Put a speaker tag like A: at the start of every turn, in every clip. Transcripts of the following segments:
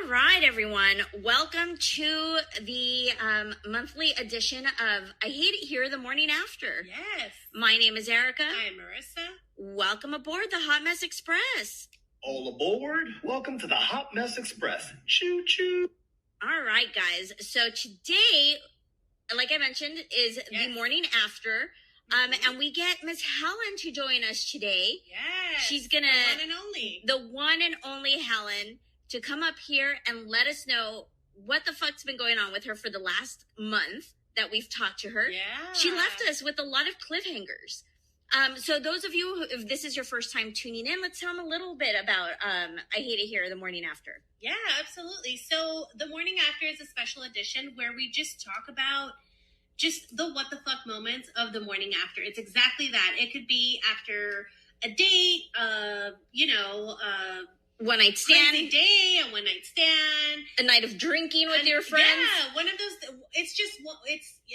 A: All right, everyone. Welcome to the monthly edition of I Hate It Here the Morning After.
B: Yes.
A: My name is Erica.
B: I'm Marissa.
A: Welcome aboard the Hot Mess Express.
C: All aboard. Welcome to the Hot Mess Express. Choo choo.
A: All right, guys. So today, like I mentioned, is the morning after. And we get Miss Helen to join us today.
B: Yes.
A: She's gonna the one and only Helen to come up here and let us know what the fuck's been going on with her for the last month that we've talked to her.
B: Yeah.
A: She left us with a lot of cliffhangers. So those of you, if this is your first time tuning in, let's tell them a little bit about I Hate It Here the morning after.
B: Yeah, absolutely. So the morning after is a special edition where we just talk about just the what the fuck moments of the morning after. It's exactly that. It could be after a date,
A: one night stand,
B: crazy day, a one night stand,
A: a night of drinking with your friends.
B: Yeah, one of those. It's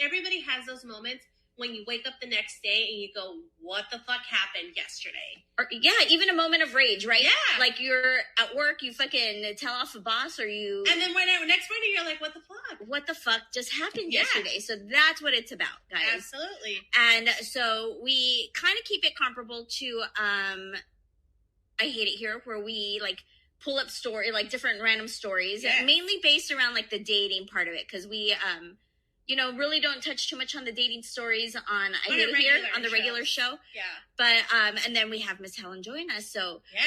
B: everybody has those moments when you wake up the next day and you go, what the fuck happened yesterday?
A: Or, yeah, even a moment of rage, right?
B: Yeah.
A: Like you're at work, you fucking tell off a boss or you...
B: And then next morning you're like, what the fuck?
A: What the fuck just happened yesterday? So that's what it's about, guys.
B: Absolutely.
A: And so we kind of keep it comparable to I Hate It Here, where we like pull up different random stories, mainly based around like the dating part of it, because we... really don't touch too much on the dating stories on I Hate It Here on the regular show.
B: Yeah.
A: But, and then we have Miss Helen join us. So
B: yes,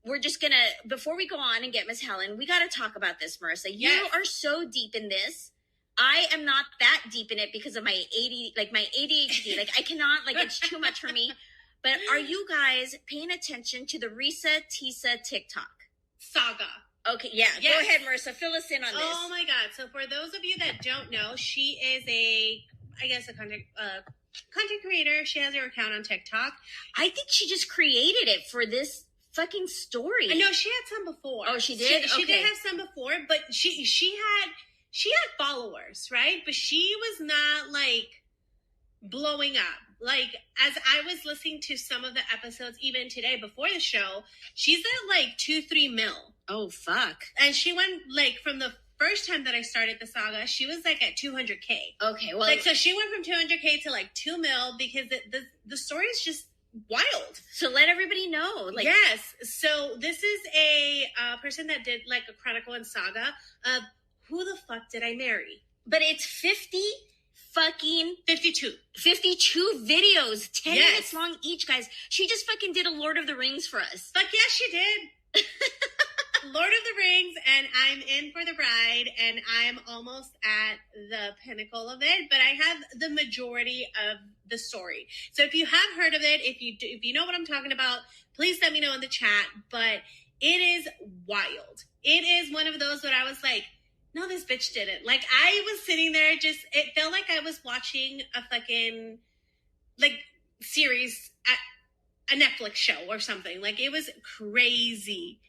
A: we're just going to, before we go on and get Miss Helen, we got to talk about this, Marissa. You are so deep in this. I am not that deep in it because of my ADHD. Like I cannot, it's too much for me. But are you guys paying attention to the Risa Tisa TikTok
B: saga?
A: Okay, yeah. Yes. Go ahead, Marissa. Fill us in on this.
B: Oh, my God. So for those of you that don't know, she is a content creator. She has her account on TikTok.
A: I think she just created it for this fucking story.
B: No, she had some before.
A: Oh, she did?
B: She did have some before, but she had followers, right? But she was not, blowing up. As I was listening to some of the episodes, even today before the show, she's at 2-3 mil.
A: Oh, fuck.
B: And she went, from the first time that I started the saga, she was, at 200K.
A: Okay, well...
B: so she went from 200K to, 2 mil because the story is just wild.
A: So let everybody know.
B: Yes. So this is a person that did, a chronicle and saga of Who the Fuck Did I Marry?
A: But it's 52 videos, 10 minutes long each, guys. She just fucking did a Lord of the Rings for us.
B: Fuck yeah, she did. Lord of the Rings, and I'm in for the ride, and I'm almost at the pinnacle of it, but I have the majority of the story. So if you have heard of it, if you know what I'm talking about, please let me know in the chat. But it is wild. It is one of those that I was like, no, this bitch didn't. I was sitting there it felt like I was watching a fucking, series at a Netflix show or something. It was crazy.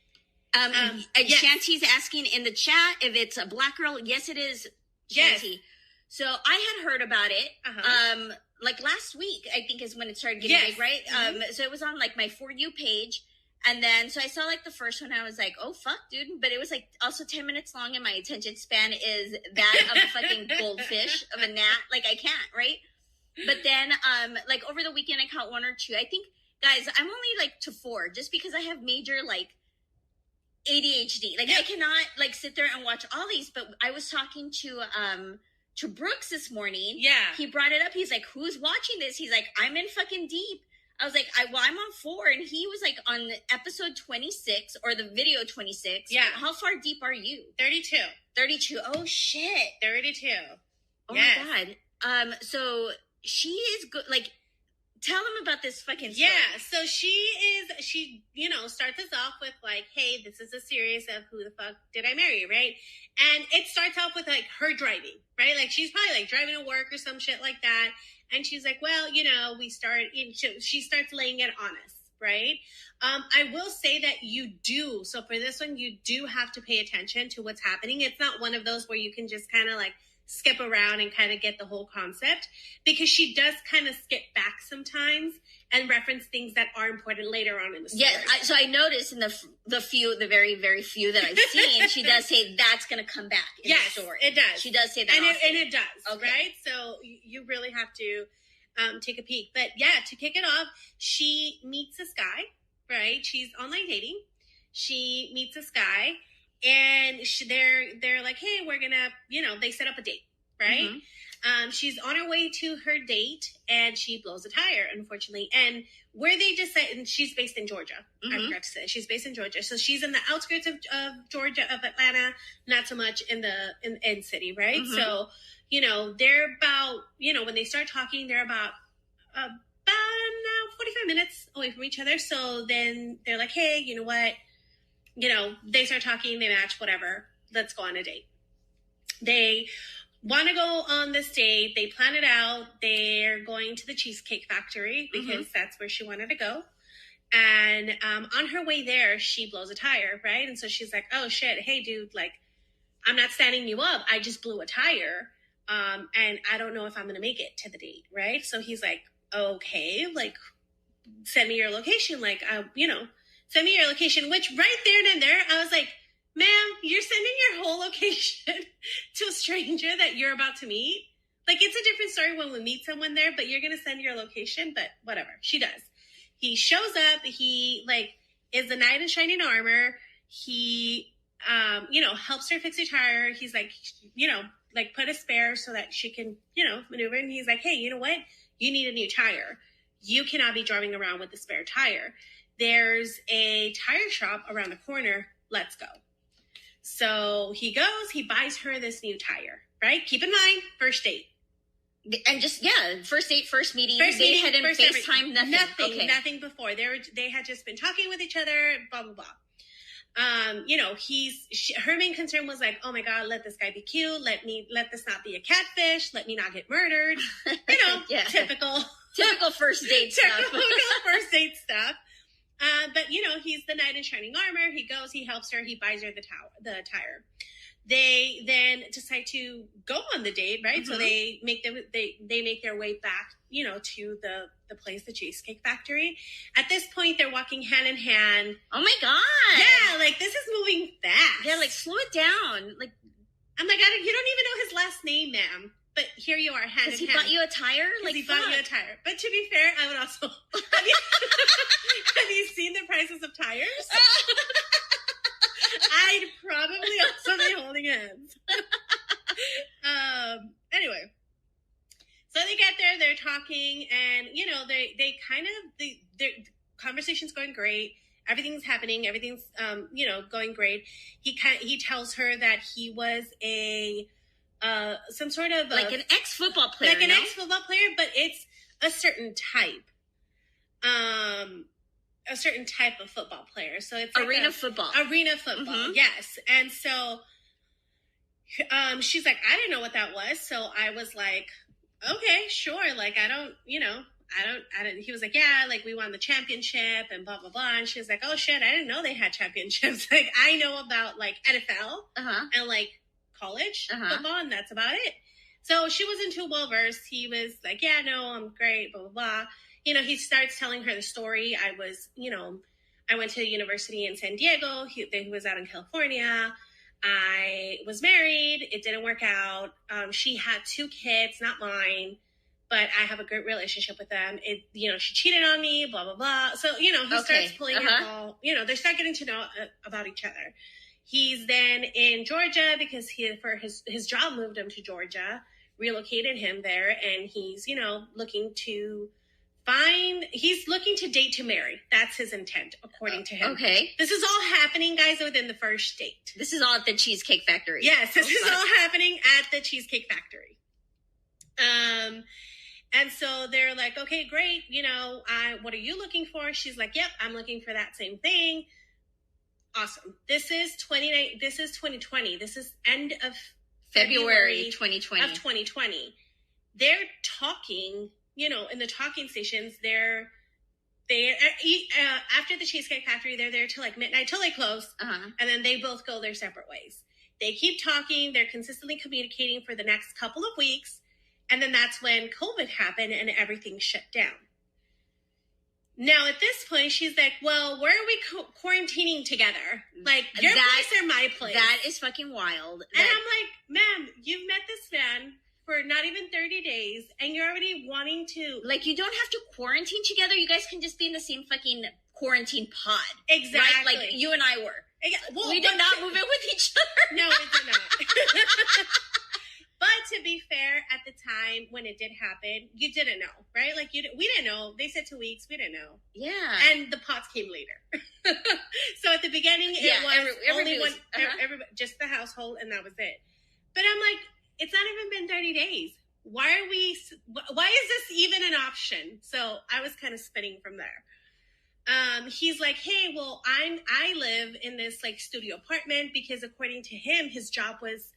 A: Shanti's asking in the chat if it's a black girl. Yes, it is, Shanti. Yes. So I had heard about it, last week, I think is when it started getting big, right? Mm-hmm. So it was on, my For You page. And then, so I saw, the first one, I was like, oh, fuck, dude. But it was, also 10 minutes long, and my attention span is that of a fucking goldfish, of a gnat. I can't, right? But then, over the weekend, I caught 1 or 2. I think, guys, I'm only, to 4, just because I have major, ADHD. I cannot, sit there and watch all these. But I was talking to Brooks this morning.
B: Yeah.
A: He brought it up. He's like, who's watching this? He's like, I'm in fucking deep. I was like, I'm on 4, and he was on episode 26 or the video 26.
B: Yeah.
A: How far deep are you?
B: 32.
A: 32. Oh shit.
B: 32.
A: Oh my God. So she is good. Tell them about this fucking story.
B: Yeah. So she starts us off with hey, this is a series of Who the Fuck Did I Marry, right? And it starts off with her driving, right? She's probably driving to work or some shit like that. And she's like, well, she starts laying it on us, right? I will say that so for this one, you do have to pay attention to what's happening. It's not one of those where you can just kind of skip around and kind of get the whole concept, because she does kind of skip back sometimes and reference things that are important later on in the story.
A: Yeah, so I noticed in the very, very few that I've seen, she does say that's going to come back in the story.
B: It does.
A: She does say that
B: and it does,
A: okay.
B: Right? So you really have to take a peek. But yeah, to kick it off, she meets this guy, right? She's online dating. She meets this guy, and they're like, hey, we're going to, they set up a date, right? Mm-hmm. She's on her way to her date, and she blows a tire, unfortunately. And where they decide, and she's based in Georgia. Mm-hmm. I forgot to say, she's based in Georgia. So she's in the outskirts of Georgia, of Atlanta, not so much in the in city, right? Mm-hmm. So, they're about, when they start talking, they're about 45 minutes away from each other. So then they're like, hey, you know what? They start talking, they match, whatever. Let's go on a date. They want to go on this date. They plan it out. They're going to the Cheesecake Factory because that's where she wanted to go. And on her way there, she blows a tire, right? And so she's like, oh, shit. Hey, dude, like, I'm not standing you up. I just blew a tire. And I don't know if I'm going to make it to the date, right? So he's like, okay, like, send me your location. Like, send me your location, which right there and there, I was like, ma'am, you're sending your whole location to a stranger that you're about to meet. Like, it's a different story when we meet someone there, but you're going to send your location, but whatever. She does. He shows up. He, is the knight in shining armor. He, helps her fix her tire. He's like, put a spare so that she can, maneuver. And he's like, hey, you know what? You need a new tire. You cannot be driving around with a spare tire. There's a tire shop around the corner. Let's go. So he goes, he buys her this new tire, right? Keep in mind, first date.
A: And first date, first meeting. They hadn't FaceTime, nothing.
B: Nothing before. They had just been talking with each other, blah, blah, blah. Her main concern was like, oh my God, let this guy be cute. Let this not be a catfish. Let me not get murdered.
A: Yeah.
B: Typical
A: first date stuff.
B: Typical first date stuff. But he's the knight in shining armor. He goes, he helps her, he buys her the tire. They then decide to go on the date, right? Mm-hmm. So they make their way back, to the place, the Cheesecake Factory. At this point, they're walking hand in hand.
A: Oh my God!
B: Yeah, this is moving fast.
A: Yeah, slow it down.
B: I'm like, you don't even know his last name, ma'am. But here you are, hand in hand.
A: He bought you a tire?
B: He bought you a tire. But to be fair, I would also... Have you seen the prices of tires? I'd probably also be holding hands. Anyway. So they get there, they're talking, and, they kind of... Their conversation's going great. Everything's happening. Everything's, going great. He tells her that he was some sort of
A: an ex-football player,
B: ex-football player, but it's a certain type of football player. So it's
A: arena football,
B: mm-hmm. Yes. And so she's like, I didn't know what that was. So I was like, okay, sure. I don't. He was like, yeah, we won the championship and blah, blah, blah. And she was like, oh shit, I didn't know they had championships. I know about NFL and college football, and that's about it. So she wasn't too well versed. He was like, yeah, no, I'm great, blah, blah, blah. He starts telling her the story. I went to university in San Diego. He was out in California. I was married. It didn't work out. She had 2 kids, not mine, but I have a great relationship with them. She cheated on me, blah, blah, blah. So, he starts pulling it all, they start getting to know about each other. He's then in Georgia because his job moved him to Georgia, relocated him there, and he's, looking to date to marry. That's his intent, according to him.
A: Okay.
B: This is all happening, guys, within the first date.
A: This is all at the Cheesecake Factory.
B: Yes, this is all happening at the Cheesecake Factory. And so they're like, okay, great. What are you looking for? She's like, yep, I'm looking for that same thing. Awesome. This is 2020. This is end of
A: February 2020.
B: Of 2020. They're talking, in the talking stations, they're after the Cheesecake Factory, they're there till midnight, till they close. And then they both go their separate ways. They keep talking. They're consistently communicating for the next couple of weeks. And then that's when COVID happened and everything shut down. Now, at this point, she's like, well, where are we quarantining together? Like, your place or my place?
A: That is fucking wild.
B: And I'm like, ma'am, you've met this man for not even 30 days, and you're already wanting to...
A: Like, you don't have to quarantine together. You guys can just be in the same fucking quarantine pod.
B: Exactly.
A: Right? Like, you and I were.
B: Well,
A: we did not move in with each other.
B: No, we did not. But to be fair, at the time when it did happen, you didn't know, right? Like, we didn't know. They said 2 weeks. We didn't know.
A: Yeah.
B: And the pots came later. So at the beginning, it was only one, everybody, just the household, and that was it. But I'm like, it's not even been 30 days. Why is this even an option? So I was kind of spinning from there. He's like, hey, well, I live in this like studio apartment because according to him, his job was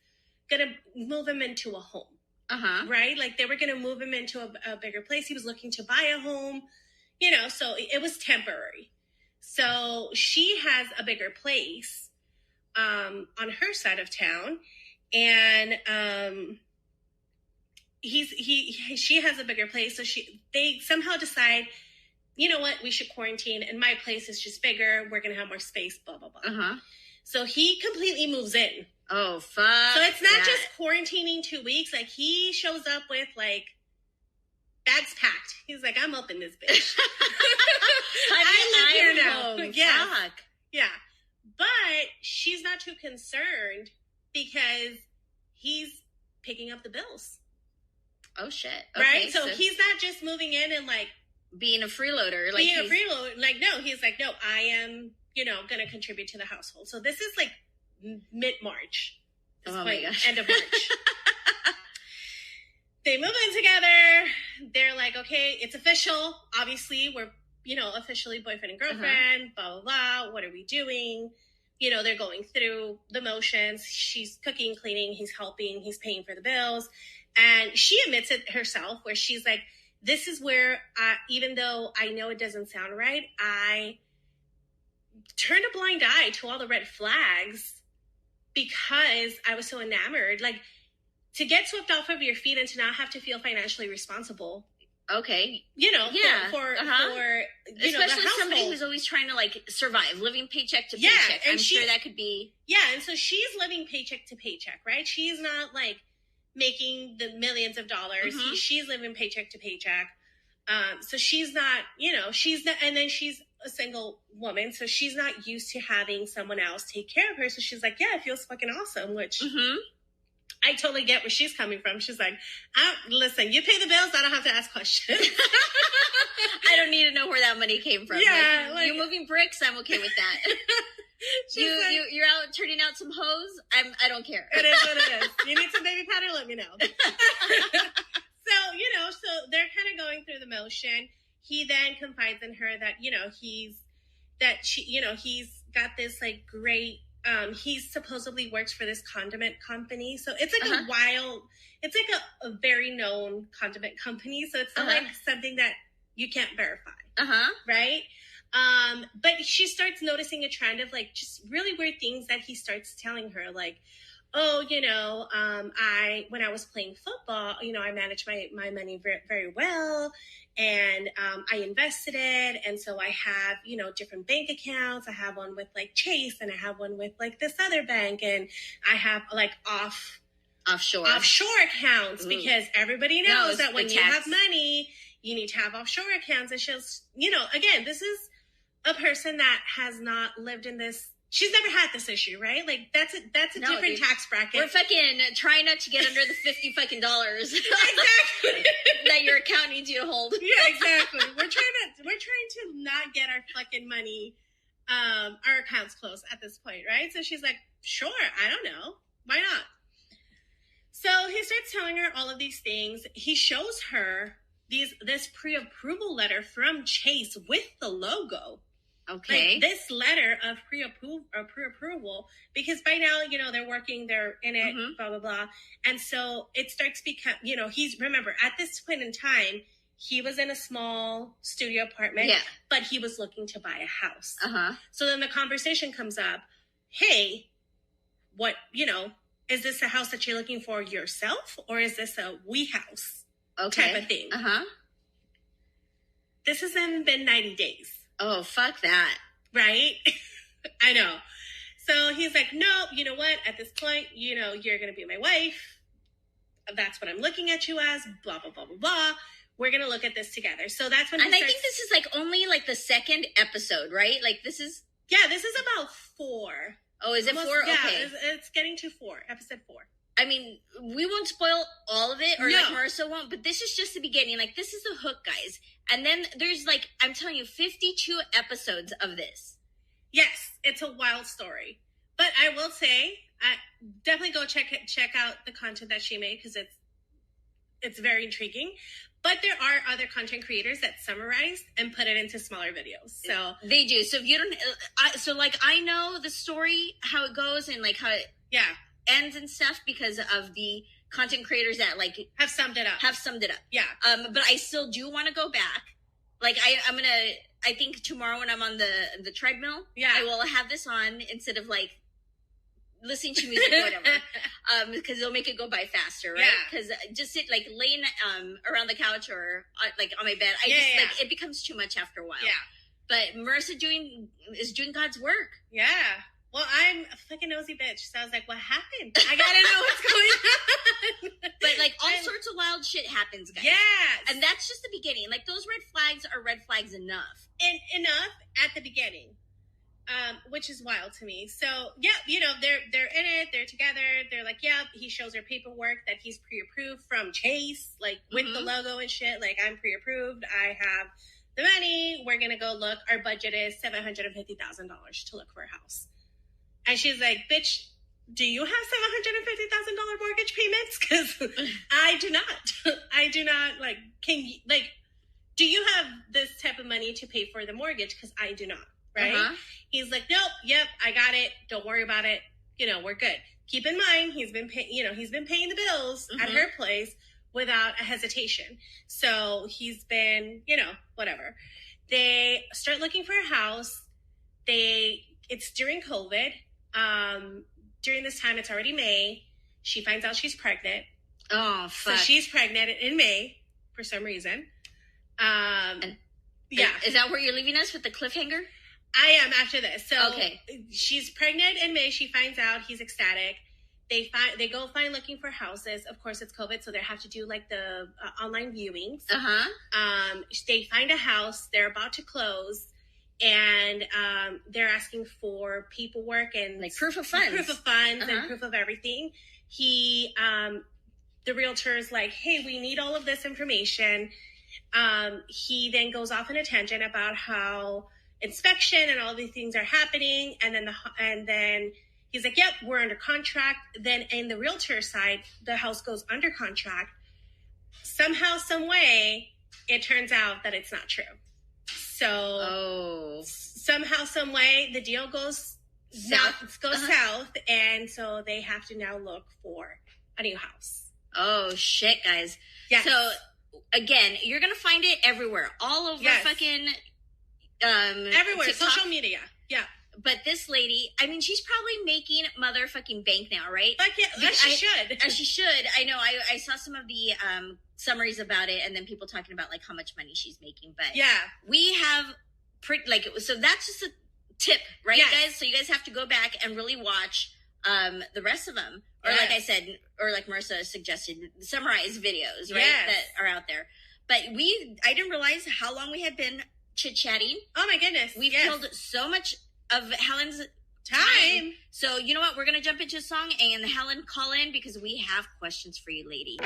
B: gonna move him into a home. Right? Like they were gonna move him into a bigger place. He was looking to buy a home, so it was temporary. So she has a bigger place on her side of town, and she has a bigger place. So they somehow decide, you know what, we should quarantine, and my place is just bigger. We're gonna have more space. Blah blah blah. So he completely moves in.
A: Oh, fuck.
B: So it's not just quarantining 2 weeks. Like, he shows up with, like, bags packed. He's like, I'm up in this bitch. I live here now. Yeah.
A: Fuck.
B: Yeah. But she's not too concerned because he's picking up the bills.
A: Oh, shit.
B: Okay, right? So he's not just moving in and, like...
A: being a freeloader. Like
B: being a freeloader. Like, no. He's like, no, I am, going to contribute to the household. So this is, like, mid-March.
A: My gosh.
B: End of March. They move in together. They're like, okay, it's official. Obviously, we're, officially boyfriend and girlfriend, blah, blah, blah. What are we doing? They're going through the motions. She's cooking, cleaning. He's helping. He's paying for the bills. And she admits it herself where she's like, this is where, even though I know it doesn't sound right, I turned a blind eye to all the red flags because I was so enamored. Like, to get swept off of your feet and to not have to feel financially responsible.
A: Okay.
B: For
A: especially somebody who's always trying to, like, survive, living paycheck to paycheck. And I'm sure that could be...
B: Yeah, and so she's living paycheck to paycheck, right? She's not, like, making the millions of dollars. She's living paycheck to paycheck. So she's not, she's not... And then she's a single woman, so she's not used to having someone else take care of her. So she's like, yeah, it feels fucking awesome, which I totally get where she's coming from. She's like, listen, you pay the bills, I don't have to ask questions.
A: I don't need to know where that money came from.
B: Yeah,
A: you moving bricks, I'm okay with that. You're out turning out some hose, I don't care.
B: It is what it is. You need some baby powder, let me know. So they're kind of going through the motion. He then confides in her that, he's got this like great, he supposedly works for this condiment company. So it's like it's like a very known condiment company. So it's not like something that you can't verify. Right. But she starts noticing a trend of like just really weird things that he starts telling her, like, oh, when I was playing football, I managed my money very, very well, and I invested it, and so I have, different bank accounts. I have one with like Chase, and I have one with like this other bank, and I have like offshore accounts because everybody knows that when you have money, you need to have offshore accounts. And she's, again, this is a person that has not lived in this. She's never had this issue, right? Like that's a different tax bracket.
A: We're fucking trying not to get under the $50 fucking dollars.
B: Exactly.
A: That your account needs you to hold.
B: Yeah, exactly. We're trying to not get our fucking money, our accounts closed at this point, right? So she's like, sure, I don't know. Why not? So he starts telling her all of these things. He shows her this pre-approval letter from Chase with the logo.
A: Okay.
B: Like this letter of pre-approval, because by now, they're working, they're in it, blah, blah, blah. And so it starts remember, at this point in time, he was in a small studio apartment, but he was looking to buy a house. So then the conversation comes up, hey, what, is this a house that you're looking for yourself, or is this a we house type of thing? This hasn't been 90 days.
A: Oh, fuck that.
B: Right? I know. So he's like, no, you know what? At this point, you're going to be my wife. That's what I'm looking at you as, blah, blah, blah, blah, blah. We're going to look at this together. So that's when
A: I think this is like only like the second episode, right? Like this is...
B: Yeah, this is about 4.
A: Oh, is it 4?
B: Yeah,
A: okay.
B: It's getting to 4, episode 4.
A: I mean, we won't spoil all of it, or like Marissa won't, but this is just the beginning. Like, this is the hook, guys. And then there's like, I'm telling you, 52 episodes of this.
B: Yes, it's a wild story. But I will say, definitely go check out the content that she made, because it's very intriguing. But there are other content creators that summarize and put it into smaller videos. So
A: they do. So if you don't, so like I know the story, how it goes, and like how it ends and stuff, because of the content creators that like
B: have summed it up.
A: Yeah. But I still do want to go back. Like I think tomorrow when I'm on the treadmill, I will have this on instead of like listening to music or whatever, because it'll make it go by faster, right? Because just sit like laying around the couch or like on my bed, like it becomes too much after a while. Yeah. But Marissa is doing God's work.
B: Yeah. Well, I'm a fucking nosy bitch, so I was like, what happened? I gotta know what's going on.
A: But like all sorts of wild shit happens, guys.
B: Yeah.
A: And that's just the beginning. Like those red flags are red flags enough.
B: And enough at the beginning. Which is wild to me. So yeah, they're in it, they're together, they're like, yeah, he shows her paperwork that he's pre-approved from Chase, like with the logo and shit, like I'm pre-approved, I have the money, we're gonna go look, our budget is $750,000 to look for a house. And she's like, bitch, do you have $750,000 mortgage payments? Because I do not, like, do you have this type of money to pay for the mortgage? Because I do not. Right? He's like, nope, yep, I got it. Don't worry about it. We're good. Keep in mind, he's been paying the bills at her place without a hesitation. So he's been, whatever. They start looking for a house. It's during COVID. During this time, it's already May. She finds out she's pregnant.
A: Oh, fuck.
B: So she's pregnant in May for some reason.
A: Is that where you're leaving us with the cliffhanger?
B: I am after this. So
A: okay.
B: She's pregnant in May. She finds out. He's ecstatic. They go find looking for houses. Of course, it's COVID, so they have to do like the online viewings. They find a house. They're about to close, and they're asking for paperwork and
A: like proof of funds,
B: and proof of everything. The realtor is like, "Hey, we need all of this information." He then goes off on a tangent about how inspection and all these things are happening, and then he's like, yep, we're under contract. Then in the realtor side, the house goes under contract. Somehow, some way, it turns out that it's not true. So somehow, some way, the deal goes south, and so they have to now look for a new house.
A: Oh shit, guys.
B: Yeah.
A: So again, you're gonna find it everywhere, all over fucking
B: everywhere,
A: TikTok.
B: social media. Yeah.
A: But this lady, I mean, she's probably making motherfucking bank now, right?
B: But yeah, as she should.
A: As she should. I know. I saw some of the summaries about it, and then people talking about like how much money she's making. But
B: yeah,
A: we have so that's just a tip, right, guys? So you guys have to go back and really watch the rest of them, or like I said, or like Marissa suggested, summarized videos, right, that are out there. But I didn't realize how long we had been chit-chatting.
B: Oh my goodness.
A: We've killed so much of Helen's time. So you know what? We're going to jump into a song, and Helen, call in because we have questions for you, lady.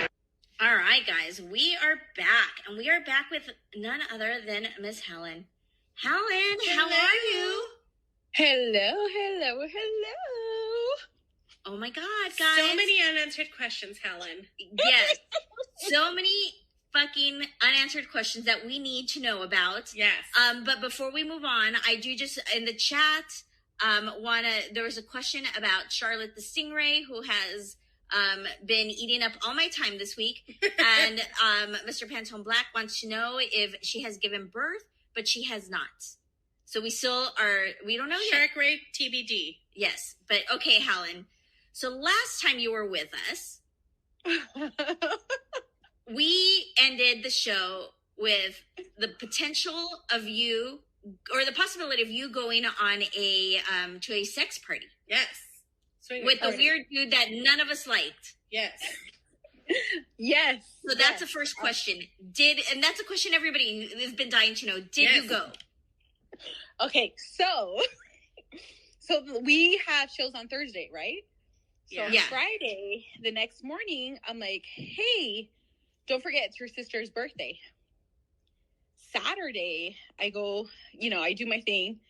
A: All right, guys, we are back, and we are back with none other than Miss Helen. Helen, how are you?
D: Hello.
A: Oh my God, guys.
B: So many unanswered questions, Helen.
A: Yes. So many fucking unanswered questions that we need to know about.
B: Yes.
A: But before we move on, I do just in the chat there was a question about Charlotte the Stingray, who has been eating up all my time this week. And Mr. Pantone Black wants to know if she has given birth, but she has not. So we don't know yet.
B: Shark rape TBD.
A: Yes. But okay, Helen. So last time you were with us, we ended the show with the potential of you, or the possibility of you going on a to a sex party.
B: Yes.
A: With the weird dude that none of us liked.
B: Yes.
D: Yes.
A: So that's the first question. And that's a question everybody has been dying to know. Did you go?
D: Okay, so we have shows on Thursday, right? So on Friday, the next morning, I'm like, hey, don't forget it's your sister's birthday. Saturday, I go, I do my thing.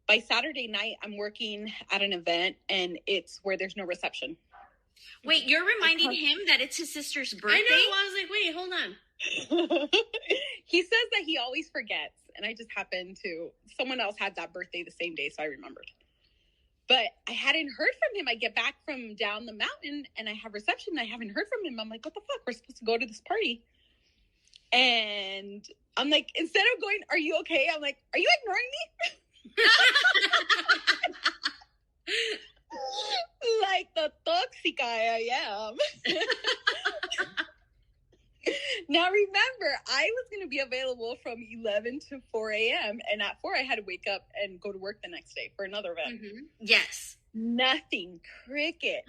D: By Saturday night, I'm working at an event, and it's where there's no reception.
A: Wait, you're reminding him that it's his sister's birthday?
B: I know. I was like, wait, hold on.
D: He says that he always forgets, and I just happened to, someone else had that birthday the same day, so I remembered. But I hadn't heard from him. I get back from down the mountain, and I have reception, and I haven't heard from him. I'm like, what the fuck? We're supposed to go to this party. And I'm like, instead of going, are you okay? I'm like, are you ignoring me? Like the toxica I am. Now remember, I was going to be available from 11 to 4 a.m. And at 4, I had to wake up and go to work the next day for another event.
A: Mm-hmm. Yes.
D: Nothing. Cricket.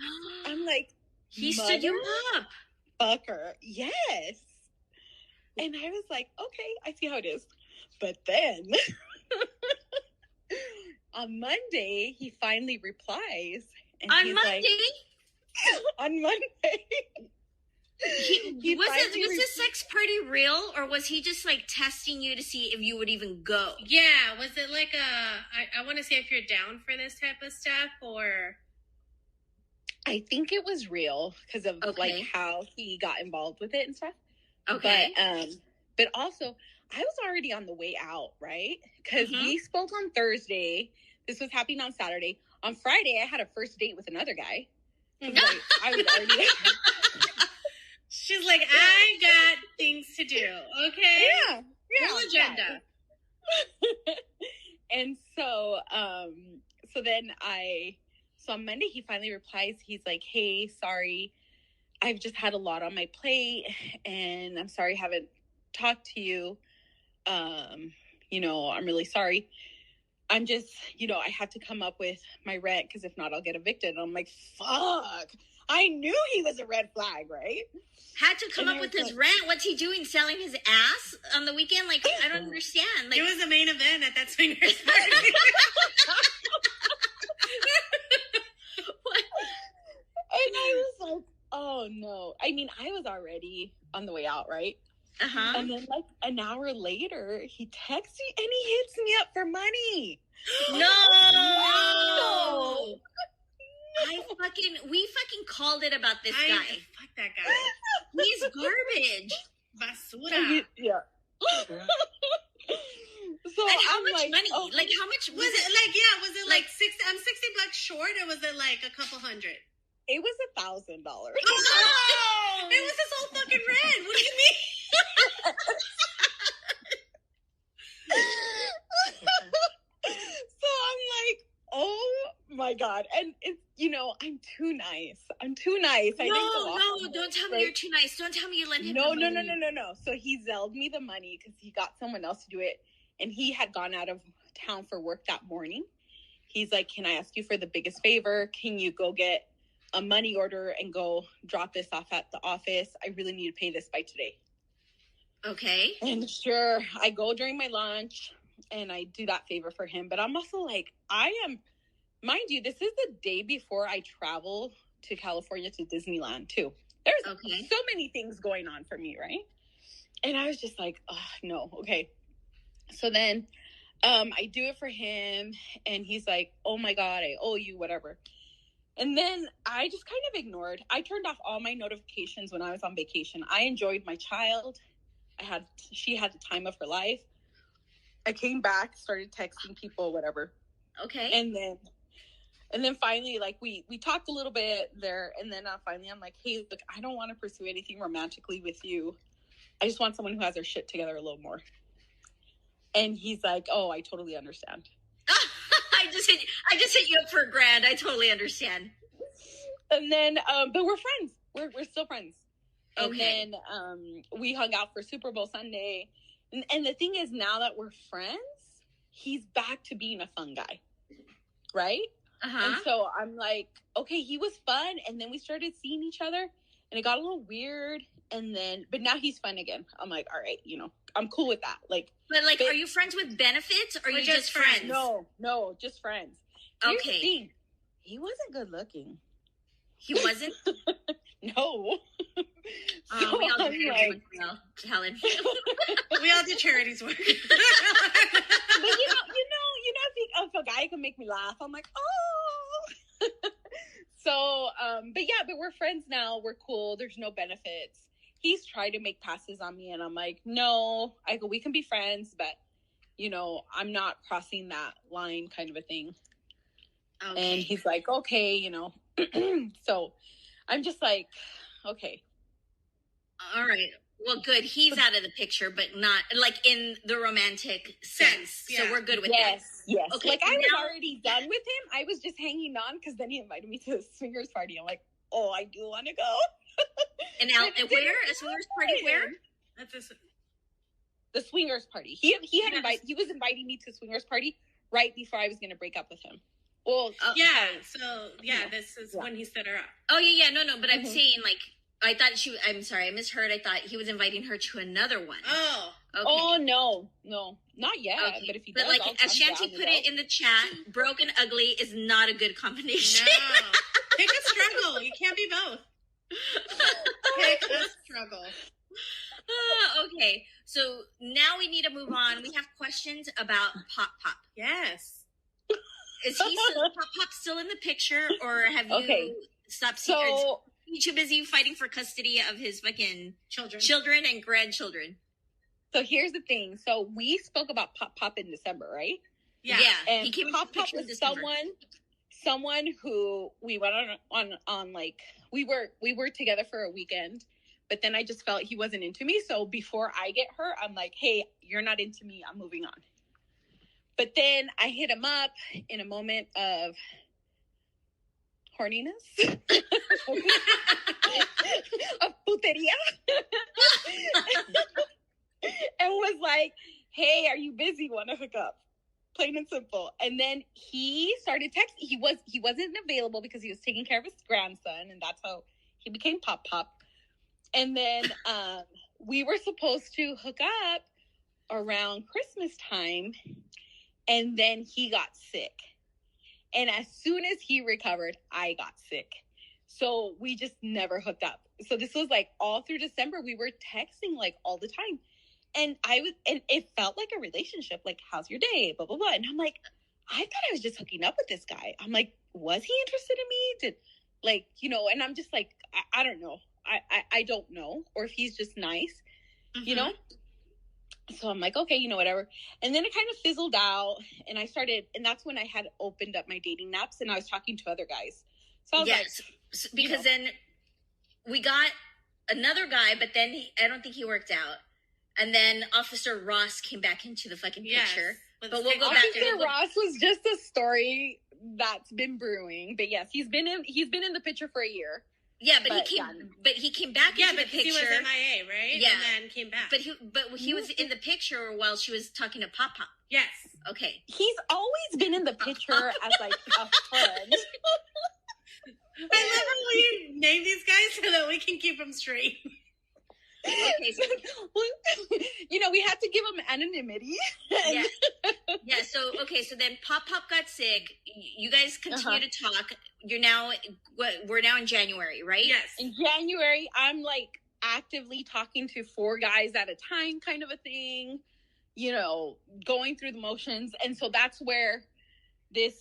D: I'm like,
A: he stood you up.
D: Fucker. Yes. And I was like, okay, I see how it is. But then on Monday, he finally replies. And
A: on Monday?
D: On Monday.
A: Was this sex party real, or was he just like testing you to see if you would even go?
B: Yeah, was it like I want to say if you're down for this type of stuff, or?
D: I think it was real because of like how he got involved with it and stuff.
A: Okay.
D: But also I was already on the way out, right? Because we spoke on Thursday. This was happening on Saturday. On Friday, I had a first date with another guy. Like, I was already.
B: She's like, I got things to do. Okay.
D: Yeah.
B: Real agenda.
D: And so, then so on Monday, he finally replies. He's like, hey, sorry. I've just had a lot on my plate, and I'm sorry I haven't talked to you. I'm really sorry. I'm just, I had to come up with my rent because if not, I'll get evicted. And I'm like, fuck. I knew he was a red flag, right?
A: Had to come up with his rent. What's he doing? Selling his ass on the weekend? Like, I don't understand. Like,
B: it was the main event at that swingers party.
D: And I was like, oh no. I mean, I was already on the way out, right?
A: Uh-huh.
D: And then like an hour later, he texts me and he hits me up for money.
A: No. We fucking called it about this guy.
B: Fuck that guy.
A: He's garbage.
B: Basura.
D: Yeah. So
A: and how
D: I'm
A: much
D: like,
A: money?
D: Oh,
A: like how much
B: was it? Like, yeah, was it like 60? I'm $60 short, or was it like a couple hundred?
D: It was $1,000.
B: Oh, it was his whole fucking rent. What do you mean?
D: So I'm like, oh my God. And it's, I'm too nice. I didn't go off
A: No, don't tell me you're too nice. Don't tell me you lent him
D: No.
A: the money.
D: No. So he Zelled me the money because he got someone else to do it. And he had gone out of town for work that morning. He's like, can I ask you for the biggest favor? Can you go get a money order and go drop this off at the office? I really need to pay this by today.
A: Okay.
D: And sure, I go during my lunch and I do that favor for him. But I'm also like, mind you, this is the day before I travel to California to Disneyland too. There's so many things going on for me, right? And I was just like, oh, no, okay. So then I do it for him and he's like, oh my God, I owe you, whatever. And then I just kind of ignored. I turned off all my notifications when I was on vacation. I enjoyed my child. She had the time of her life. I came back, started texting people, whatever.
A: Okay.
D: And then finally, like we talked a litally bit there. And then finally I'm like, hey, look, I don't want to pursue anything romantically with you. I just want someone who has their shit together a little more. And he's like, oh, I totally understand.
A: I just hit you up for $1,000. I totally understand.
D: And then, but we're friends. We're still friends.
A: Okay.
D: And then we hung out for Super Bowl Sunday. And the thing is, now that we're friends, he's back to being a fun guy. Right?
A: Uh-huh.
D: And so I'm like, okay, he was fun. And then we started seeing each other. And it got a little weird. And then, but now he's fun again. I'm like, all right, I'm cool with that. Like,
A: but are you friends with benefits or are you just friends?
D: No, just friends.
A: Okay.
D: Here's the thing. He wasn't good looking.
A: He wasn't?
D: No.
A: So we all do charities work well, Helen.
B: We all do charities work.
D: But if a guy can make me laugh, I'm like, oh. So, but we're friends now. We're cool. There's no benefits. He's tried to make passes on me, and I'm like, no. I go, we can be friends, but I'm not crossing that line, kind of a thing. Okay. And he's like, okay, So I'm just like, okay.
A: All right. Well, good. He's out of the picture, but not like in the romantic sense. Yeah. So we're good with that.
D: Yes.
A: Okay.
D: Like I was already done with him. I was just hanging on because then he invited me to a swingers party. I'm like, oh, I do want to go.
A: And now, where? A swingers party where?
B: That's
D: the swingers party. He was inviting me to a swingers party right before I was going to break up with him. Well,
B: this is when he set her up.
A: Oh yeah, no, but I'm saying like I thought I'm sorry, I misheard. I thought he was inviting her to another one.
B: Oh,
A: okay.
D: Oh no, not yet. Okay. But if he does,
A: like as Shanti put it in the chat, broke and ugly is not a good combination.
B: No, pick a struggle. You can't be both. Pick a struggle.
A: Okay, so now we need to move on. We have questions about Pop Pop.
B: Yes.
A: Is Pop Pop still in the picture, or have you stopped seeing?
D: So
A: he's too busy fighting for custody of his fucking children and grandchildren.
D: So here's the thing. So we spoke about Pop Pop in December, right?
A: Yeah. And
D: he came Pop Pop was someone who we went on like we were together for a weekend, but then I just felt he wasn't into me. So before I get hurt, I'm like, hey, you're not into me. I'm moving on. But then I hit him up in a moment of horniness, of puteria, and was like, hey, are you busy? Want to hook up? Plain and simple. And then he started texting. He wasn't available because he was taking care of his grandson, and that's how he became Pop Pop. And then we were supposed to hook up around Christmas time. And then he got sick. And as soon as he recovered, I got sick. So we just never hooked up. So this was like all through December, we were texting like all the time. And it felt like a relationship. Like, how's your day? Blah, blah, blah. And I'm like, I thought I was just hooking up with this guy. I'm like, was he interested in me? And I'm just like, I don't know. I don't know. Or if he's just nice, So I'm like, okay, whatever. And then it kind of fizzled out. And that's when I had opened up my dating apps and I was talking to other guys. So I was like,
A: because then we got another guy, but then I don't think he worked out. And then Officer Ross came back into the fucking picture. But we'll go back to
D: Officer Ross was just a story that's been brewing. But yes, he's been in the picture for a year.
A: Yeah, but he came back into the picture.
B: He was MIA, right?
A: Yeah,
B: and then came back.
A: But he was in the picture while she was talking to Pop Pop.
B: Yes.
A: Okay.
D: He's always been in the picture as like a friend.
B: I love how we name these guys so that we can keep them straight.
A: Okay, so,
D: we had to give them anonymity.
A: Yeah. So then Pop Pop got sick. You guys continue to talk. We're now in January, right?
B: Yes.
D: In January, I'm like actively talking to 4 guys at a time, kind of a thing. Going through the motions, and so that's where this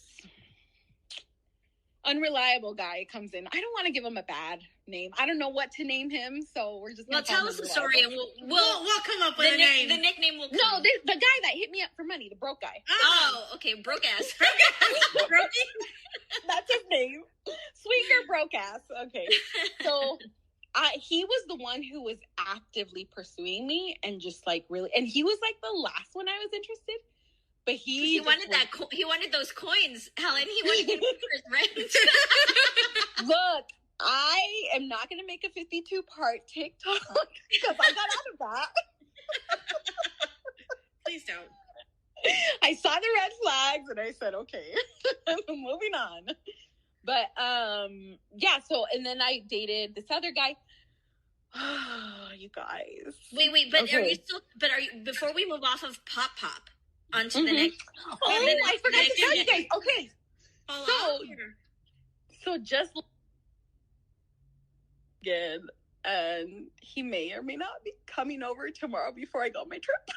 D: unreliable guy comes in. I don't want to give him a bad name. I don't know what to name him, so we're just.
A: Well, tell us the story, and we'll
B: come up with a name.
A: The nickname will come.
D: No, the guy that hit me up for money, the broke guy.
A: Oh, okay, broke ass.
B: Brokey.
D: That's his name. Swinger broke ass. Okay, so he was the one who was actively pursuing me, and just like really, and he was like the last one I was interested. But he
A: wanted he wanted those coins, Helen. He wanted to get his rent.
D: Look, I am not going to make a 52-part TikTok because I got out of that.
B: Please don't.
D: I saw the red flags and I said, okay, moving on. But, yeah, so, and then I dated this other guy. Oh, you guys.
A: Wait, but okay. are you, before we move off of Pop onto the next.
D: Oh, I forgot to tell you guys. Okay. So just again, and he may or may not be coming over tomorrow before I go on my trip.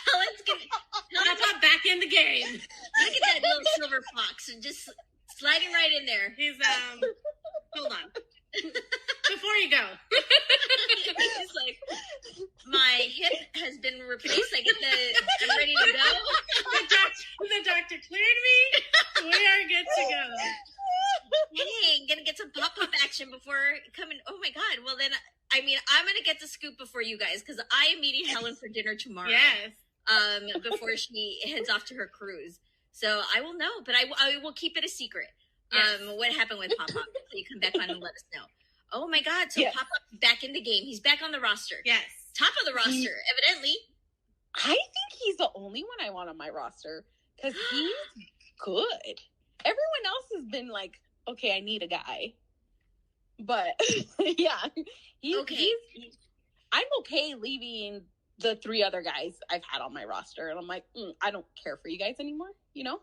A: Helen's
B: Pop back in the game.
A: Look at that little silver fox, just sliding right in there.
B: He's hold on. Before you go.
A: He's like, my hip has been replaced. I'm ready to go.
B: The doctor cleared me. We are good to go.
A: Dang, gonna get some pop action before coming. Oh my God. Well then, I mean, I'm gonna get the scoop before you guys because I am meeting Helen for dinner tomorrow.
B: Yes.
A: Before she heads off to her cruise. So I will know, but I will keep it a secret. Yes. What happened with Pop? So you come back on and let us know. Oh my God! So yes. Pop back in the game. He's back on the roster.
B: Yes,
A: top of the roster, evidently.
D: I think he's the only one I want on my roster because he's good. Everyone else has been like, okay, I need a guy, but yeah, I'm okay leaving the 3 other guys I've had on my roster, and I'm like, I don't care for you guys anymore. You know.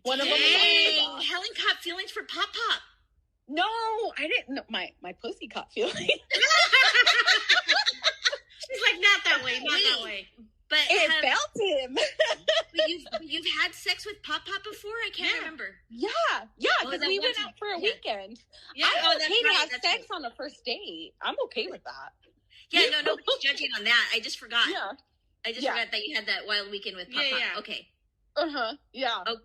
A: One of them is Helen caught feelings for Pop.
D: No, I didn't know. My pussy caught feelings. She's
B: like, not that way, not that way.
A: But
D: it felt him.
A: But you've had sex with Pop before? I can't remember.
D: Yeah, because we went out for a weekend. Yeah. I'm okay to have sex on the first date. I'm okay with that.
A: Yeah, no, nobody's judging on that. I just forgot. Yeah. I just forgot that you had that wild weekend with Pop. Yeah. Okay.
D: Yeah.
A: Oh,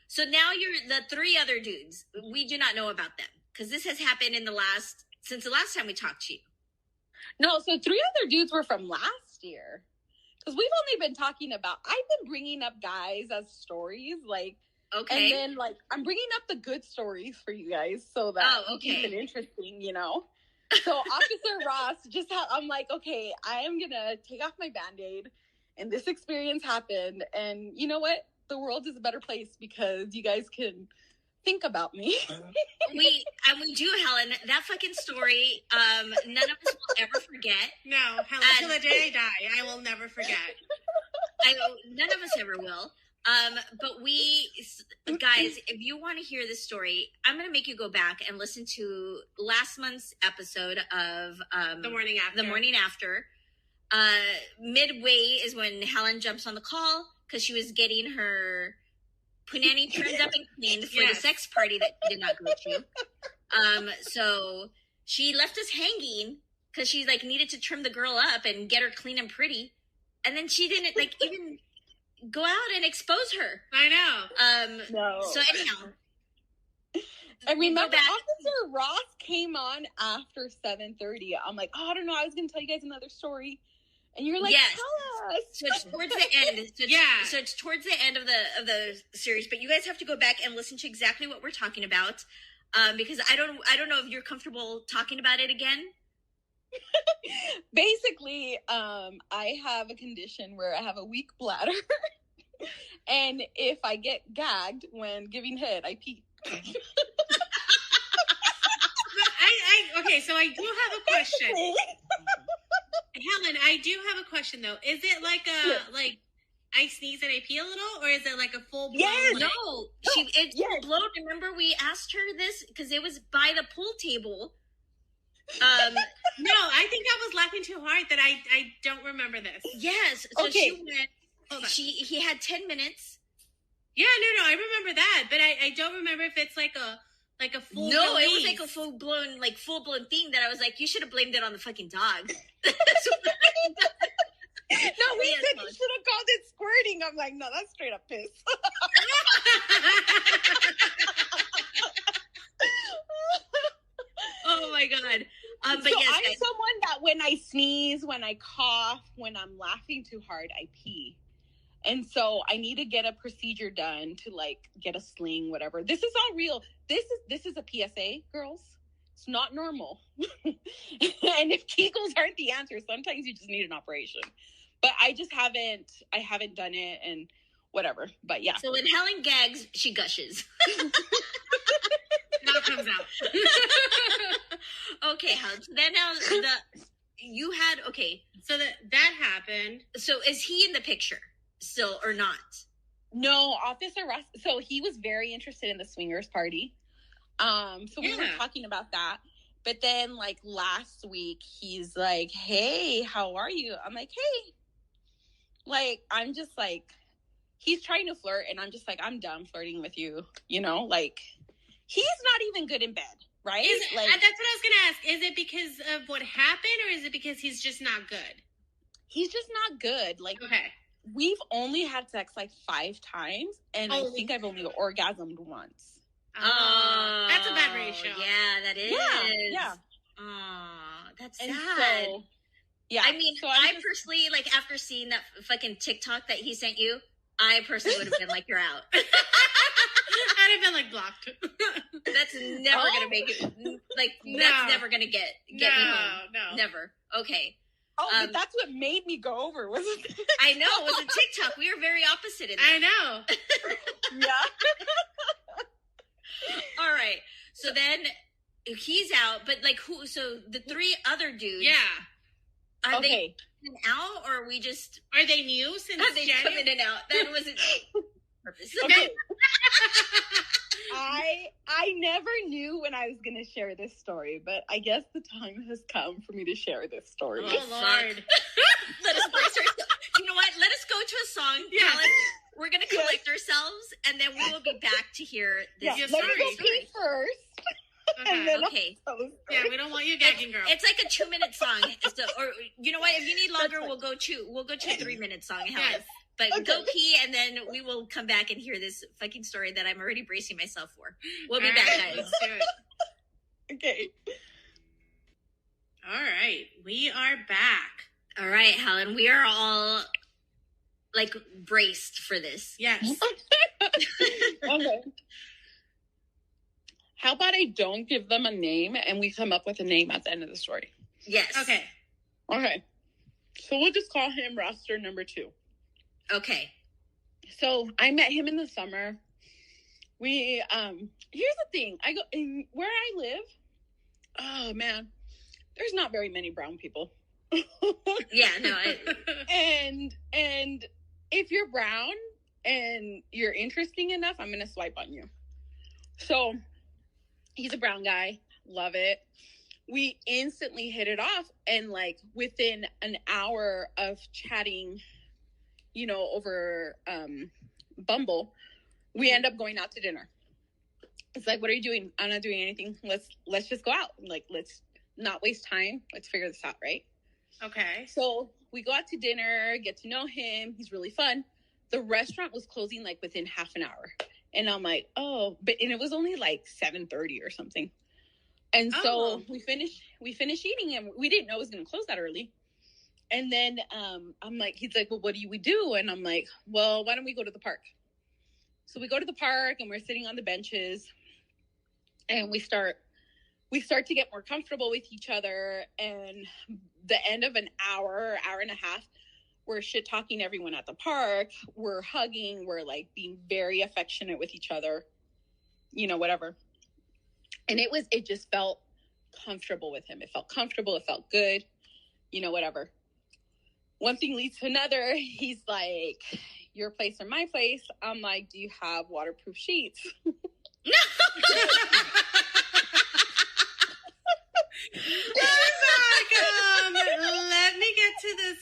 A: so now you're the 3 other dudes. We do not know about them because this has happened since the last time we talked to you.
D: No, so 3 other dudes were from last year. Because we've only been talking about, I've been bringing up guys as stories, like,
A: okay.
D: And then, I'm bringing up the good stories for you guys so that we keep it interesting, you know? So Officer Ross, I'm like, okay, I am going to take off my Band-Aid, and this experience happened, and you know what? The world is a better place because you guys can think about me.
A: we do, Helen. That fucking story, none of us will ever forget.
B: No, Helen, till the day I die, I will never forget.
A: None of us ever will. But guys, if you want to hear this story, I'm going to make you go back and listen to last month's episode of
B: The Morning After.
A: Midway is when Helen jumps on the call because she was getting her punani turned up and cleaned for the sex party that she did not go to. So she left us hanging because she needed to trim the girl up and get her clean and pretty, and then she didn't even go out and expose her.
B: I know.
D: No.
A: So anyhow,
D: I remember Officer Ross came on after 7:30. I'm like, I don't know. I was going to tell you guys another story. And you're like,
A: yes.
D: Tell us.
A: So it's towards the end. So it's towards the end of the series. But you guys have to go back and listen to exactly what we're talking about, because I don't know if you're comfortable talking about it again.
D: Basically, I have a condition where I have a weak bladder, and if I get gagged when giving head, I pee.
B: Okay, so I do have a question. Helen, I do have a question though. Is it like I sneeze and I pee a little, or is it like a full blown?
A: Yes. No, it's full blown. Remember we asked her this because it was by the pool table.
B: No, I think I was laughing too hard that I don't remember this.
A: Yes. So she went. Hold on. He had 10 minutes.
B: Yeah, no, I remember that, but I don't remember if it's like a full.
A: No, it was like a full blown thing that I was like, you should have blamed it on the fucking dog.
D: No, we said you should have called it squirting. I'm like, no, that's straight up piss.
A: Oh my God. But
D: so
A: yes,
D: I'm someone that when I sneeze, when I cough, when I'm laughing too hard, I pee. And so I need to get a procedure done to like get a sling, whatever. This is all real. This is a PSA, girls. It's not normal. And if Kegels aren't the answer, sometimes you just need an operation. But I haven't done it and whatever. But yeah.
A: So when Helen gags, she gushes.
B: Now it comes out.
A: Okay, Helen. So then now
B: So that happened.
A: So is he in the picture still or not?
D: No, Officer Russ. So he was very interested in the swingers party. So we were talking about that. But then like last week, he's like, "Hey, how are you?" I'm like, "Hey." Like, I'm just like, he's trying to flirt and I'm just like, I'm done flirting with you. You know, like he's not even good in bed. Right?
B: That's what I was going to ask. Is it because of what happened or is it because he's just not good?
D: He's just not good. Like,
B: okay.
D: We've only had sex like 5 times and I think I've only orgasmed once.
B: Oh, that's a bad ratio.
A: Yeah, that is.
D: Yeah.
A: Oh, that's
D: and
A: sad.
D: So, yeah.
A: I mean, I personally, like, after seeing that fucking TikTok that he sent you, I personally would have been like, you're out.
B: I'd have been like blocked.
A: That's never gonna make it. Like, that's never gonna get me home.
B: No.
A: Never. Okay.
D: But that's what made me go over, wasn't it?
A: I know, it was a TikTok. We were very opposite in that.
B: I know.
D: Yeah.
A: All right. So then he's out, but like who? So the 3 other dudes.
B: Yeah.
A: Are they in and out, or are we just?
B: Are they new since
A: Are they come in and out? That wasn't purpose.
D: Okay. I never knew when I was going to share this story, but I guess the time has come for me to share this story.
B: Oh, Lord.
A: Let us brace ourselves. You know what? Let us go to a song.
B: Yeah.
A: We're going to collect ourselves, and then we will be back to hear this
D: Let
A: story.
D: me go pee first. And then
A: Okay.
B: Yeah, we don't want you gagging, girl.
A: It's like a 2-minute song. So, or you know what? If you need longer, we'll go to a 3-minute song. Helen.
B: Yes.
A: But go pee, and then we will come back and hear this fucking story that I'm already bracing myself for. We'll be back, guys.
B: Let's do it.
D: Okay.
B: All right. We are back.
A: All right, Helen. We are all like braced for this.
B: Yes.
D: Okay. How about I don't give them a name and we come up with a name at the end of the story?
A: Yes.
B: Okay.
D: Okay. So we'll just call him roster number 2.
A: Okay.
D: So I met him in the summer. We, here's the thing. I go in where I live. Oh man, there's not very many brown people.
A: Yeah, no.
D: And if you're brown and you're interesting enough, I'm going to swipe on you. So he's a brown guy. Love it. We instantly hit it off. And like within an hour of chatting, you know, over Bumble, we end up going out to dinner. It's like, what are you doing? I'm not doing anything. Let's just go out. Like, let's not waste time. Let's figure this out, right?
B: Okay.
D: So we go out to dinner, get to know him. He's really fun. The restaurant was closing like within half an hour. And I'm like, and it was only like 7:30 or something. And so we finished eating and we didn't know it was going to close that early. And then I'm like, he's like, well, what do we do? And I'm like, well, why don't we go to the park? So we go to the park and we're sitting on the benches and we start to get more comfortable with each other. And the end of an hour and a half, we're shit talking everyone at the park. We're hugging. We're like being very affectionate with each other, you know, whatever. And it just felt comfortable with him. It felt comfortable. It felt good, you know, whatever. One thing leads to another. He's like, your place or my place? I'm like, do you have waterproof sheets?
B: Let me get to this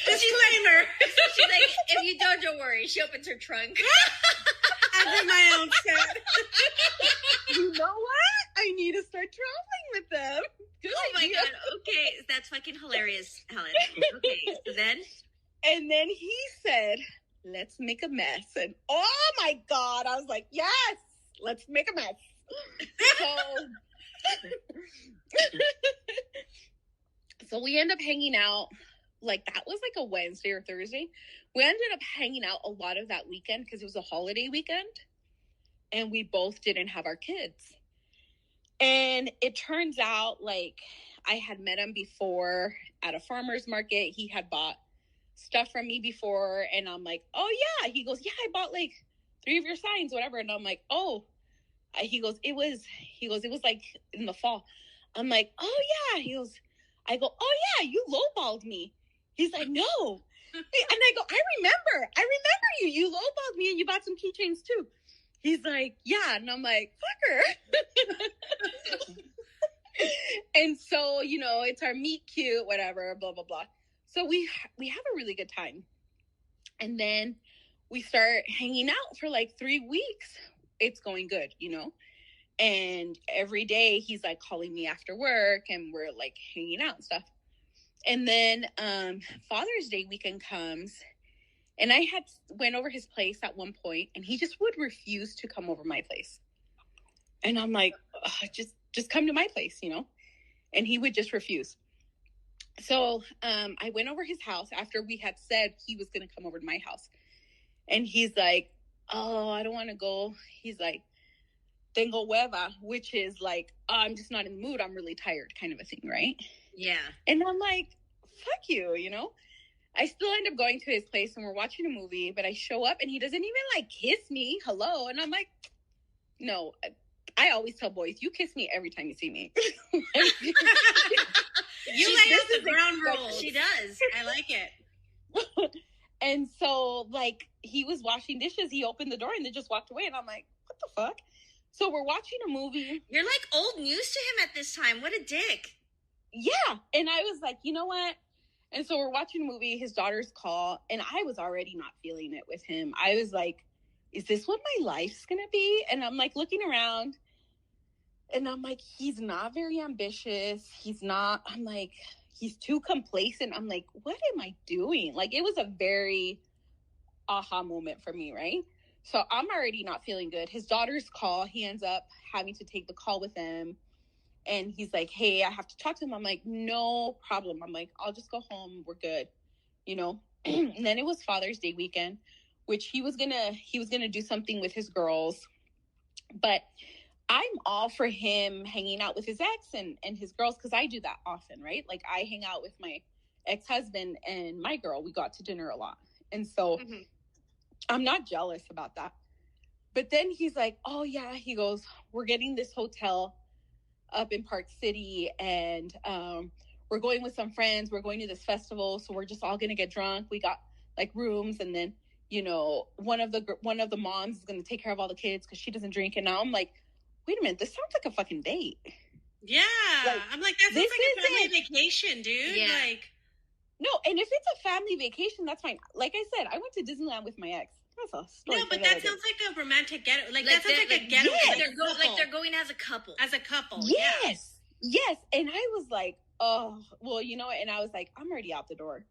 B: disclaimer.
A: She's like, if you don't worry. She opens her trunk.
B: I bring my own set.
D: You know what? I need to start traveling with them. Good
A: Oh
D: idea.
A: my God. Okay. That's fucking hilarious, Helen. Okay. So then?
D: And then he said, let's make a mess. And oh my God, I was like, yes, let's make a mess. So we end up hanging out. like, that was like a Wednesday or Thursday. We ended up hanging out a lot of that weekend because it was a holiday weekend. And we both didn't have our kids. And it turns out, like, I had met him before at a farmer's market. He had bought stuff from me before. And I'm like, oh, yeah. He goes, yeah, I bought, like, 3 of your signs, whatever. And I'm like, oh. He goes, it was like in the fall. I'm like, oh, yeah. I go, oh, yeah, you lowballed me. He's like, no. And I go, I remember you. You lowballed me and you bought some keychains too. He's like, yeah. And I'm like, fucker. And so, you know, it's our meet cute, whatever, blah, blah, blah. So we have a really good time. And then we start hanging out for like 3 weeks. It's going good, you know? And every day he's like calling me after work and we're like hanging out and stuff. And then Father's Day weekend comes and I had went over his place at one point and he just would refuse to come over my place. And I'm like, just come to my place, you know? And he would just refuse. So I went over his house after we had said he was going to come over to my house. And he's like, oh, I don't want to go. He's like, tengo hueva, which is like, oh, I'm just not in the mood. I'm really tired kind of a thing, right?
A: Yeah.
D: And I'm like, fuck you, you know? I still end up going to his place and we're watching a movie, but I show up and he doesn't even like kiss me. Hello. And I'm like, no, I always tell boys, you kiss me every time you see me.
B: You lay out the ground rules.
A: She does.
B: I like it.
D: And so, like, he was washing dishes. He opened the door and then just walked away. And I'm like, what the fuck? So we're watching a movie.
A: You're like old news to him at this time. What a dick.
D: Yeah. And I was like, you know what? And so we're watching a movie. His daughters call. And I was already not feeling it with him. I was like, is this what my life's going to be? And I'm like looking around. And I'm like, he's not very ambitious. He's not. I'm like, he's too complacent. I'm like, what am I doing? Like, it was a very aha moment for me, right? So I'm already not feeling good. His daughters call. He ends up having to take the call with them. And he's like, hey, I have to talk to him. I'm like, no problem. I'm like, I'll just go home. We're good. You know? And then it was Father's Day weekend, which he was gonna do something with his girls. But I'm all for him hanging out with his ex and his girls, because I do that often, right? Like, I hang out with my ex-husband and my girl. We go out to dinner a lot. And so I'm not jealous about that. But then he's like, oh, yeah. He goes, we're getting this hotel up in Park City, and we're going with some friends. We're going to this festival, so we're just all going to get drunk. We got, like, rooms, and then, you know, one of the moms is going to take care of all the kids because she doesn't drink. And now I'm like, wait a minute, this sounds like a fucking date.
B: Yeah. Like, I'm like, that sounds like a family vacation, dude.
A: Yeah.
B: Like,
D: no, and if it's a family vacation, that's fine. Like I said, I went to Disneyland with my ex. That's a story.
B: No, but that sounds like a romantic get. Like that sounds like a getaway.
A: Yes. They're going as a couple.
B: As a couple.
D: Yes. Yeah. Yes. And I was like, oh, well, you know, and I was like, I'm already out the door.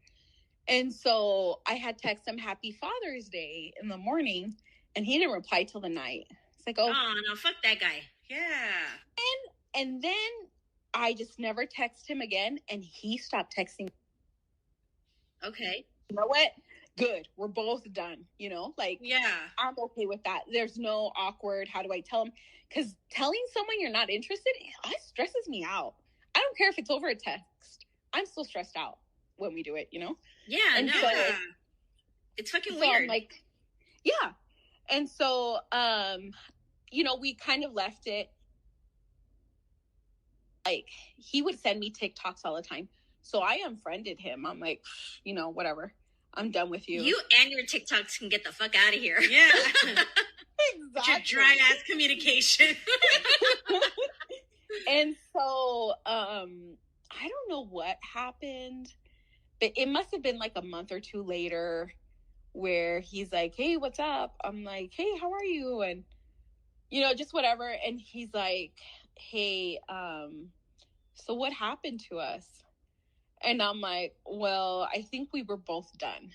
D: And so I had texted him Happy Father's Day in the morning, and he didn't reply till the night. It's like, oh
A: no, fuck that guy.
B: Yeah.
D: And then I just never texted him again, and he stopped texting.
A: Okay.
D: You know what? Good. We're both done. You know, like,
B: yeah,
D: I'm okay with that. There's no awkward. How do I tell him? Because telling someone you're not interested, it stresses me out. I don't care if it's over a text. I'm still stressed out when we do it, you know?
A: Yeah,
D: and
A: no.
D: so,
A: it's fucking
D: so
A: weird.
D: I'm like, yeah. And so, you know, we kind of left it. Like, he would send me TikToks all the time. So I unfriended him. I'm like, you know, whatever. I'm done with you.
A: You and your TikToks can get the fuck out of here.
B: Yeah.
D: Exactly.
B: Your dry ass communication.
D: And so, I don't know what happened, but it must have been like a month or two later where he's like, hey, what's up? I'm like, hey, how are you? And, you know, just whatever. And he's like, hey, so what happened to us? And I'm like, well, I think we were both done.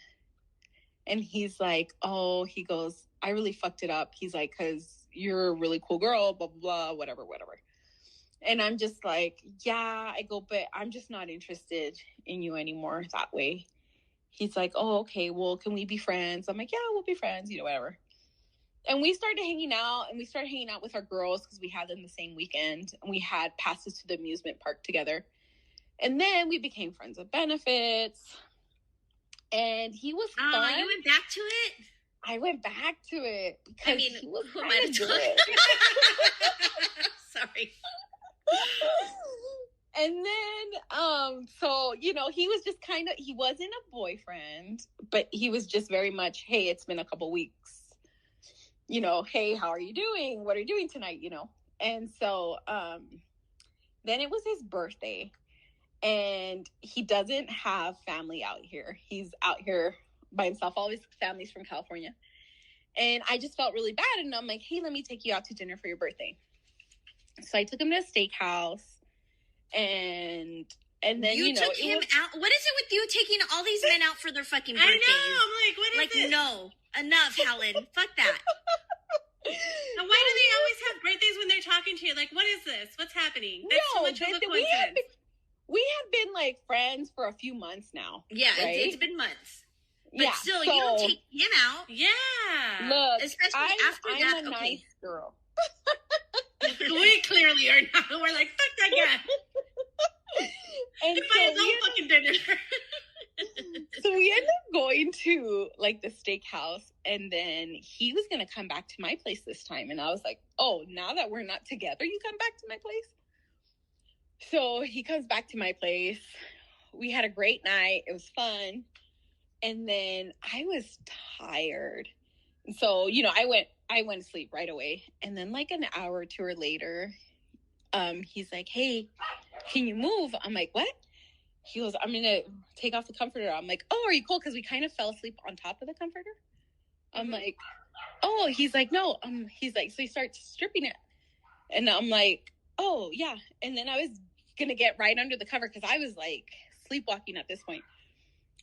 D: And he's like, oh, he goes, I really fucked it up. He's like, because you're a really cool girl, blah, blah, blah, whatever. And I'm just like, yeah, I go, but I'm just not interested in you anymore that way. He's like, oh, okay, well, can we be friends? I'm like, yeah, we'll be friends, whatever. And we started hanging out, with our girls because we had them the same weekend. And we had passes to the amusement park together. And then we became friends with benefits. And he was fun.
A: You went back to it?
D: I went back to it because he was
A: who am I to talk? Sorry.
D: And then, so, he was just he wasn't a boyfriend, but he was just very much, hey, it's been a couple weeks. Hey, how are you doing? What are you doing tonight? And so, then it was his birthday, and he doesn't have family out here. He's out here by himself. All his family's from California. And I just felt really bad. And I'm like, hey, let me take you out to dinner for your birthday. So I took him to a steakhouse, and then
A: you took him out. What is it with you taking all these men out for their fucking birthdays?
B: I know. I'm like, what is it?
A: No, enough, Helen. Fuck that.
B: And why do they always have birthdays when they're talking to you? Like, what is this? What's happening? That's so much of a coincidence.
D: We have been like friends for a few months now.
A: Yeah, right? It's been months. But still, you don't take him out.
B: Yeah.
D: Look,
A: especially after
D: I'm a nice girl.
B: We clearly are not. We're like, fuck that guy.
D: And
B: he buys his own fucking dinner.
D: So we ended up going to like the steakhouse, and then he was going to come back to my place this time. And I was like, oh, now that we're not together, you come back to my place? So he comes back to my place. We had a great night. It was fun. And then I was tired. So, I went to sleep right away. And then like an hour or two later, he's like, hey, can you move? I'm like, what? He goes, I'm going to take off the comforter. I'm like, oh, are you cold? Because we kind of fell asleep on top of the comforter. I'm like, oh, he's like, no. He's like, so he starts stripping it. And I'm like, oh, yeah. And then I was going to get right under the cover because I was like sleepwalking at this point.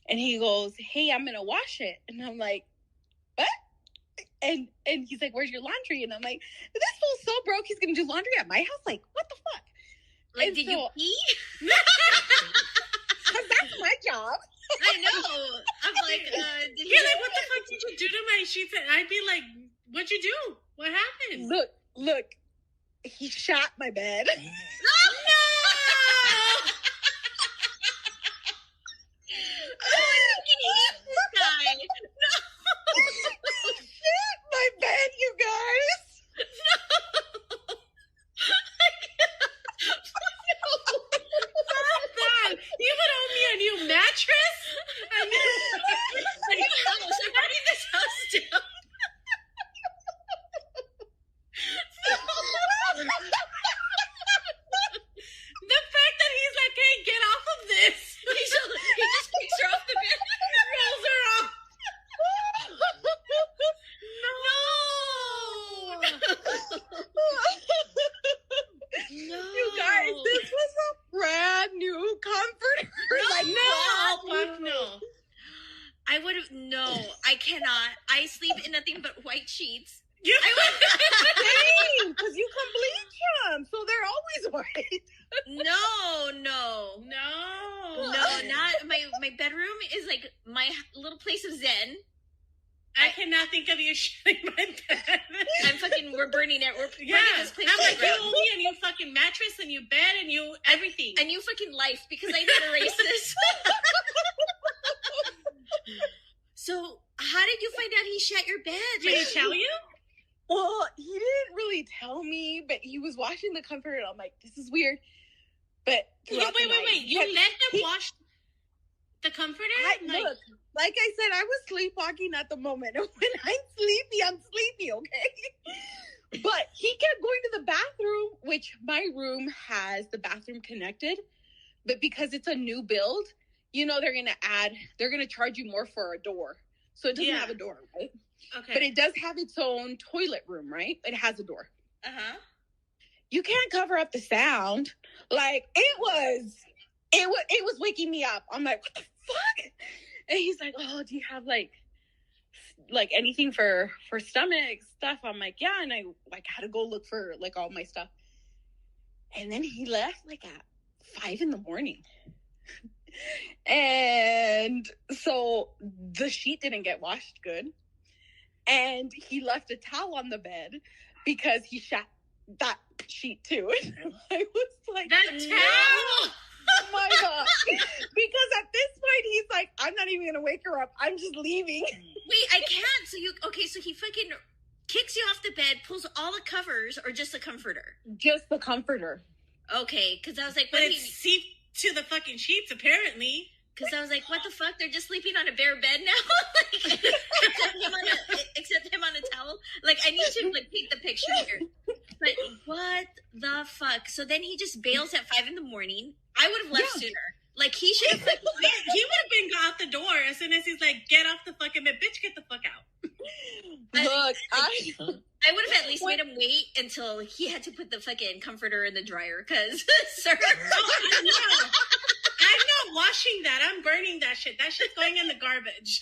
D: And he goes, hey, I'm going to wash it. And I'm like, what? And he's like, where's your laundry? And I'm like, this fool's so broke, he's going to do laundry at my house? Like, what the fuck?
A: Like, and did you pee?
D: Because that's my job.
A: I know. I'm like,
B: you're like, what the fuck did you do to my sheets? And I'd be like, what'd you do? What happened?
D: Look. He shot my bed.
A: No!
D: My bed, you guys.
A: No.
B: Stop that. You would owe me a new mattress?
A: A new house. I'm burning this house down.
B: The fact that he's like, hey, get off of this.
A: He just kicks her off the bed and rolls her off.
D: No. You guys, this was a brand new comforter.
B: No.
A: I would have, I cannot. I sleep in nothing but white sheets.
D: Same, because you can bleach them, so they're always white.
A: No, not my bedroom is like my little place of zen.
B: I cannot think of you shitting my bed.
A: We're burning it. We're burning this place.
B: I'm like, you owe me a new fucking mattress, a new bed, a new everything.
A: A new fucking life, because I need to erase this. So, how did you find out he shot your bed?
B: Did he tell you?
D: Well, he didn't really tell me, but he was washing the comforter, and I'm like, this is weird. But
B: wait. You let him wash the comforter?
D: Look, like I said, I was sleepwalking at the moment. And when I'm sleepy, okay? But he kept going to the bathroom, which my room has the bathroom connected. But because it's a new build, they're going to charge you more for a door. So it doesn't have a door, right?
B: Okay.
D: But it does have its own toilet room, right? It has a door.
A: Uh-huh.
D: You can't cover up the sound. Like, it was waking me up. I'm like, what the fuck? And he's like, oh, do you have like anything for stomach stuff? I'm like, yeah. And I had to go look for like all my stuff. And then he left like at 5 a.m. And so the sheet didn't get washed good. And he left a towel on the bed because he shat that sheet too. And I was like,
B: that towel!
D: Oh my God. Because at this point, he's like, I'm not even going to wake her up. I'm just leaving.
A: Wait, I can't. So he fucking kicks you off the bed, pulls all the covers, or just the comforter?
D: Just the comforter.
A: Okay, because I was like,
B: but it seeped to the fucking sheets, apparently.
A: Because I was like, what the fuck? They're just sleeping on a bare bed now? Like, except him on a towel? Like, I need to, like, paint the picture here. But what the fuck? So then he just bails at 5 a.m. I would have left sooner. Like, he should have...
B: he would have been out the door as soon as he's like, get off the fucking bed. Bitch, get the fuck out.
D: Look,
A: I would have at least made him wait until he had to put the fucking comforter in the dryer, because, sir...
B: I'm not washing that. I'm burning that shit. That shit's going in the garbage.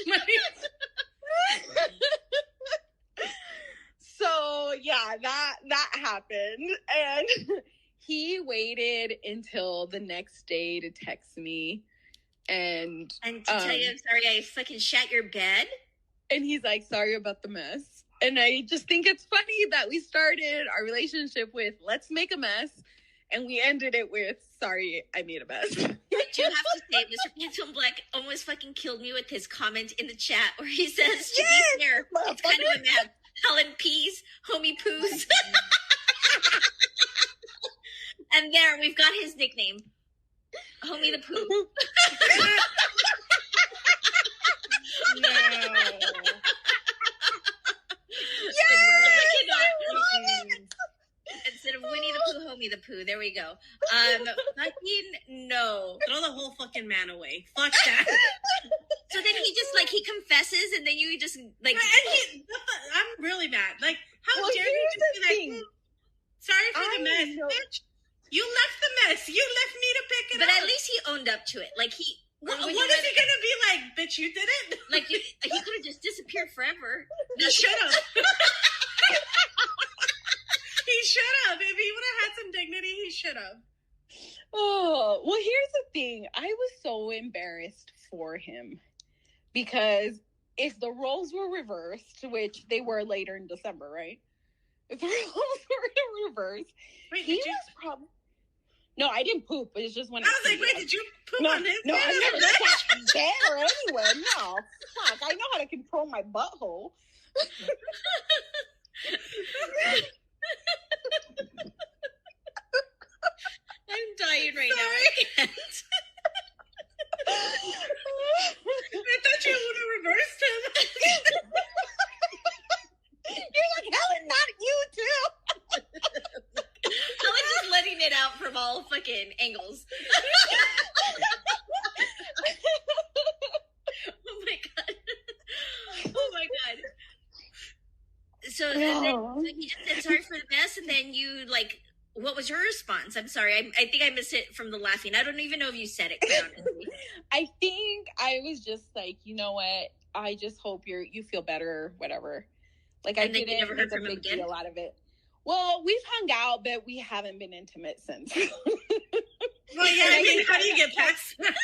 D: So, yeah, that happened. And he waited until the next day to text me. And
A: to tell you, I'm sorry, I fucking shat your bed.
D: And he's like, sorry about the mess. And I just think it's funny that we started our relationship with, let's make a mess. And we ended it with, sorry, I made a mess.
A: I do have to say, Mr. Phantom Black almost fucking killed me with his comment in the chat where he says, to be fair, it's kind of a man. Helen Peas, Homie Poos. And there, we've got his nickname. Homie the Poo.
B: No.
A: Instead of Winnie the Pooh, Homie the Pooh. There we go. Fucking no.
B: Throw the whole fucking man away. Fuck that.
A: So then he just, like, he confesses, and then you just, like...
B: I'm really mad. Like, how dare you just be like, sorry for the mess, bitch. You left the mess. You left me to pick it up.
A: But at least he owned up to it. Like, he...
B: What is he going to be like, bitch, you did it?
A: Like, he could have just disappeared forever.
B: He should have. He should have. If he would have had some dignity, he should have.
D: Oh, well, here's the thing. I was so embarrassed for him because if the roles were reversed, which they were later in December, right? If the roles were reversed,
B: wait,
D: he was probably... No, I didn't poop. It's just when
B: I was like, wait, did you poop on his
D: No,
B: bed?
D: I never sat there or anywhere. No, fuck. I know how to control my butthole.
A: I'm dying right now. I can't.
B: I thought you would have reversed him.
D: You're like, Helen, not you too.
A: Helen's just letting it out from all fucking angles. Oh my god. Oh my god. So, then he just said sorry for the mess, and then you, like, what was your response? I'm sorry. I think I missed it from the laughing. I don't even know if you said it.
D: I think I was just like, you know what? I just hope you feel better, whatever. Like, I didn't
A: never heard
D: make a
A: from him
D: big
A: again?
D: deal out of it. Well, we've hung out, but we haven't been intimate since.
B: Well, yeah, I mean, how do you get past that?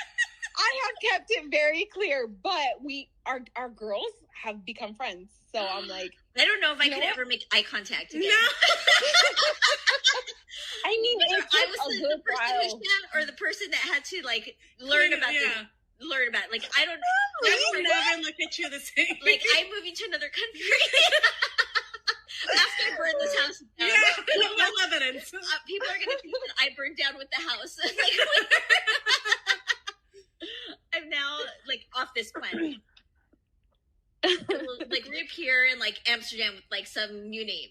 D: I have kept it very clear, but our girls have become friends. So I'm like,
A: I don't know if I could ever make eye contact again.
B: No.
D: I mean,
A: I was the person who shat, or the person that had to, like, learn about it. Like, I don't know.
B: I will never look at you the same.
A: Like, I'm moving to another country. After I burn this house down.
B: Yeah, no evidence.
A: People are going to think that I burned down with the house. I'm now, like, off this planet. Will, like, reappear in, like, Amsterdam with, like, some new name.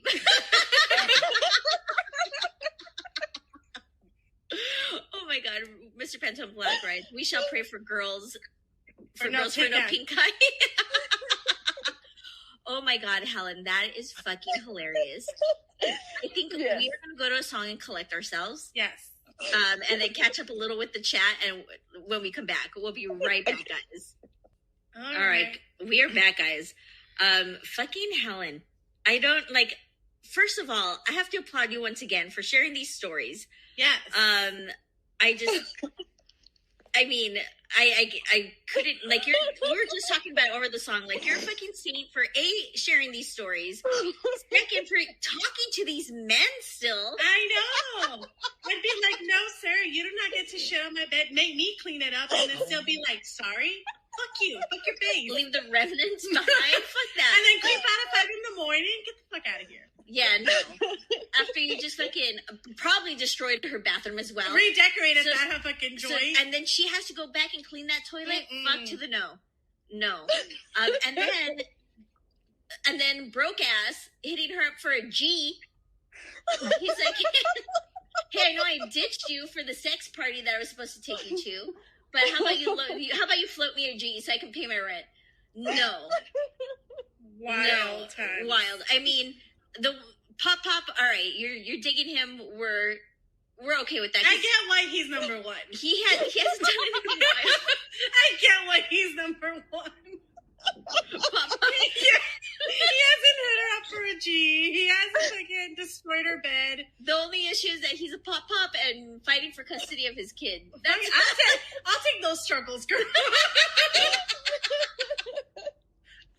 A: Oh my god, Mr. Pantone Black, right? We shall pray for girls. For no pink eye. Oh my god, Helen, that is fucking hilarious. I think we are going to go to a song and collect ourselves.
B: Yes.
A: And then catch up a little with the chat, and when we come back, we'll be right back, guys. All right. We are back, guys. Fucking Helen. I don't, like, first of all, I have to applaud you once again for sharing these stories.
B: Yes.
A: I just, I mean, I couldn't, like, we were just talking about over the song, like, you're a fucking saint for sharing these stories, second for talking to these men still.
B: I know. I'd be like, no, sir, you do not get to shit on my bed. Make me clean it up and then still be like, sorry? Fuck you. Fuck your face.
A: Leave the remnants behind. Fuck that.
B: And then creep out at 5 a.m. Get the fuck out of here.
A: Yeah, no. After you just fucking probably destroyed her bathroom as well.
B: Redecorated that fucking joint.
A: And then she has to go back and clean that toilet. Fuck to the no. No. And then broke ass hitting her up for a G. He's like, hey, I know I ditched you for the sex party that I was supposed to take you to, but how about you float me a G so I can pay my rent? No. Wild. I mean, the pop. All right, you're digging him. We're okay with that.
B: I get why he's number one.
A: He hasn't done anything wild.
B: I get why he's number one.
A: Pop.
B: He hasn't hit her up for a G. He hasn't fucking destroyed her bed.
A: The only issue is that he's a pop and fighting for custody of his kid.
B: I'll take those struggles, girl.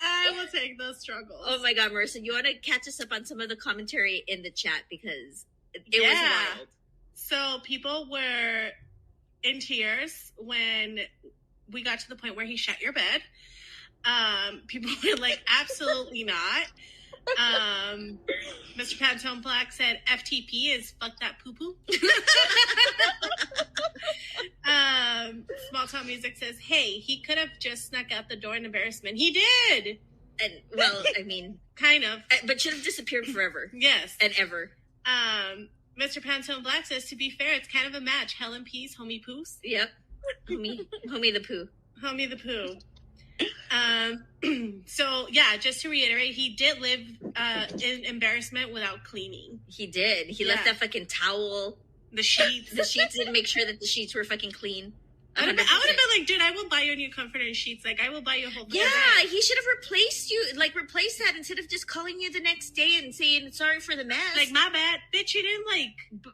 B: I will take those struggles.
A: Oh my God, Marissa, you want to catch us up on some of the commentary in the chat because it was wild.
B: So people were in tears when we got to the point where he shut your bed. People were like, absolutely not. Mr. Pantone Black said FTP is fuck that poo poo. Small Town Music says, hey, he could have just snuck out the door in embarrassment. He did.
A: And well, I mean,
B: kind of,
A: but should have disappeared forever.
B: Yes,
A: and ever.
B: Mr. Pantone Black says, to be fair, it's kind of a match. Helen Peace, Homie Poos.
A: Yep. Homie the poo.
B: Homie the poo. So yeah, just to reiterate, he did live in embarrassment without cleaning.
A: He did. He left that fucking towel.
B: The sheets.
A: The sheets didn't make sure that the sheets were fucking clean.
B: I would have been like, dude, I will buy you a new comforter and sheets. Like, I will buy you a whole bed.
A: Yeah, he should have replaced that instead of just calling you the next day and saying sorry for the mess.
B: Like, my bad. Bitch, you didn't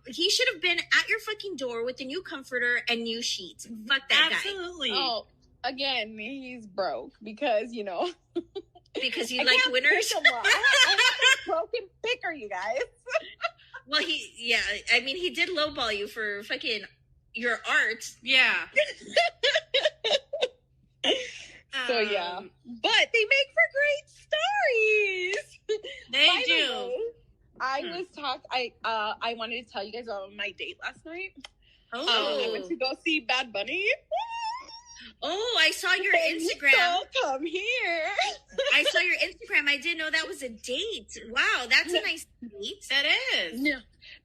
A: He should have been at your fucking door with a new comforter and new sheets. Fuck that
B: Absolutely.
A: guy.
D: Oh, again, he's broke because,
A: because you like winners.
D: I have a broken picker, you guys.
A: Well, he did lowball you for fucking your art.
B: Yeah.
D: So yeah, but they make for great stories.
B: They do.
D: I wanted to tell you guys about my date last night.
B: Oh,
D: I went to go see Bad Bunny.
A: Oh, I saw your Instagram.
D: So come here.
A: I saw your Instagram. I didn't know that was a date. Wow, that's a nice date.
B: That is.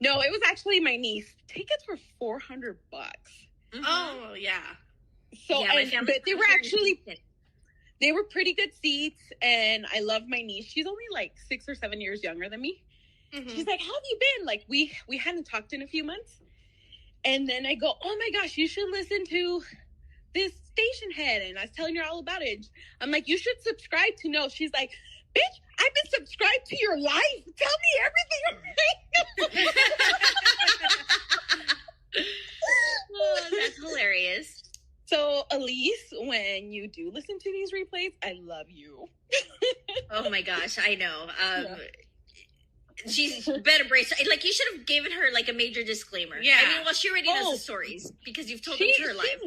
D: No, it was actually my niece. Tickets were $400.
B: Mm-hmm. Oh yeah.
D: So but they were pretty good seats, and I love my niece. She's only like 6 or 7 years younger than me. Mm-hmm. She's like, how have you been? Like we hadn't talked in a few months. And then I go, oh my gosh, you should listen to this station head. And I was telling her all about it. I'm like, you should subscribe to know. She's like, bitch, I've been subscribed to your life. Tell me everything.
A: Oh, that's hilarious.
D: So, Elise, when you do listen to these replays, I love you.
A: Oh my gosh, I know. She's better brace. Like, you should have given her like a major disclaimer.
B: Yeah.
A: I mean, well, she already knows the stories because you've told them to her life.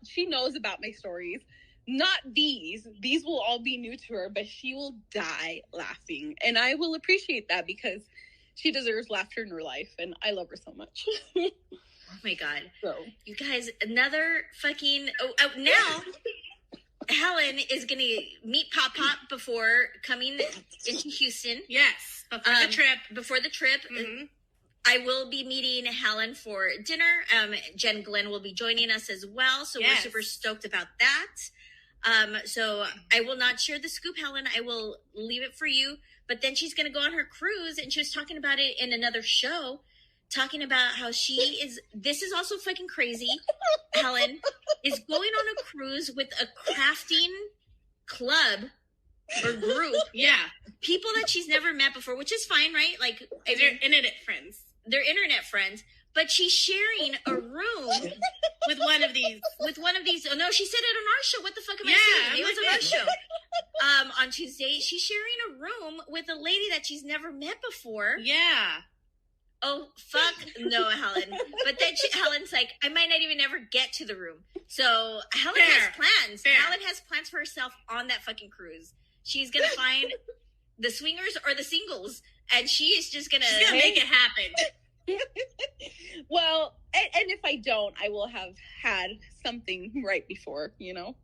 D: She knows about my stories. Not these. These will all be new to her, but she will die laughing. And I will appreciate that because she deserves laughter in her life. And I love her so much.
A: Oh my God.
D: So.
A: You guys, another fucking... now... Helen is going to meet Pop before coming into Houston.
B: Yes,
A: before the trip.
B: Mm-hmm.
A: I will be meeting Helen for dinner. Jen Glenn will be joining us as well, so we're super stoked about that. So I will not share the scoop, Helen. I will leave it for you. But then she's going to go on her cruise, and she was talking about it in another show, talking about how she is, this is also fucking crazy, Helen, is going on a cruise with a crafting club or group.
B: Yeah. People
A: that she's never met before, which is fine, right? Like,
B: they're internet friends.
A: They're internet friends. but she's sharing a room
B: with one of these.
A: Oh, no, she said it on our show. What the fuck am I saying? It was on our show. On Tuesday, she's sharing a room with a lady that she's never met before.
B: Yeah.
A: Oh, fuck no, Helen. But then Helen's like, I might not even ever get to the room. So Helen has plans. Helen has plans for herself on that fucking cruise. She's going to find the swingers or the singles, and she's just going to
B: make it happen.
D: Well, and if I don't, I will have had something right before, you know?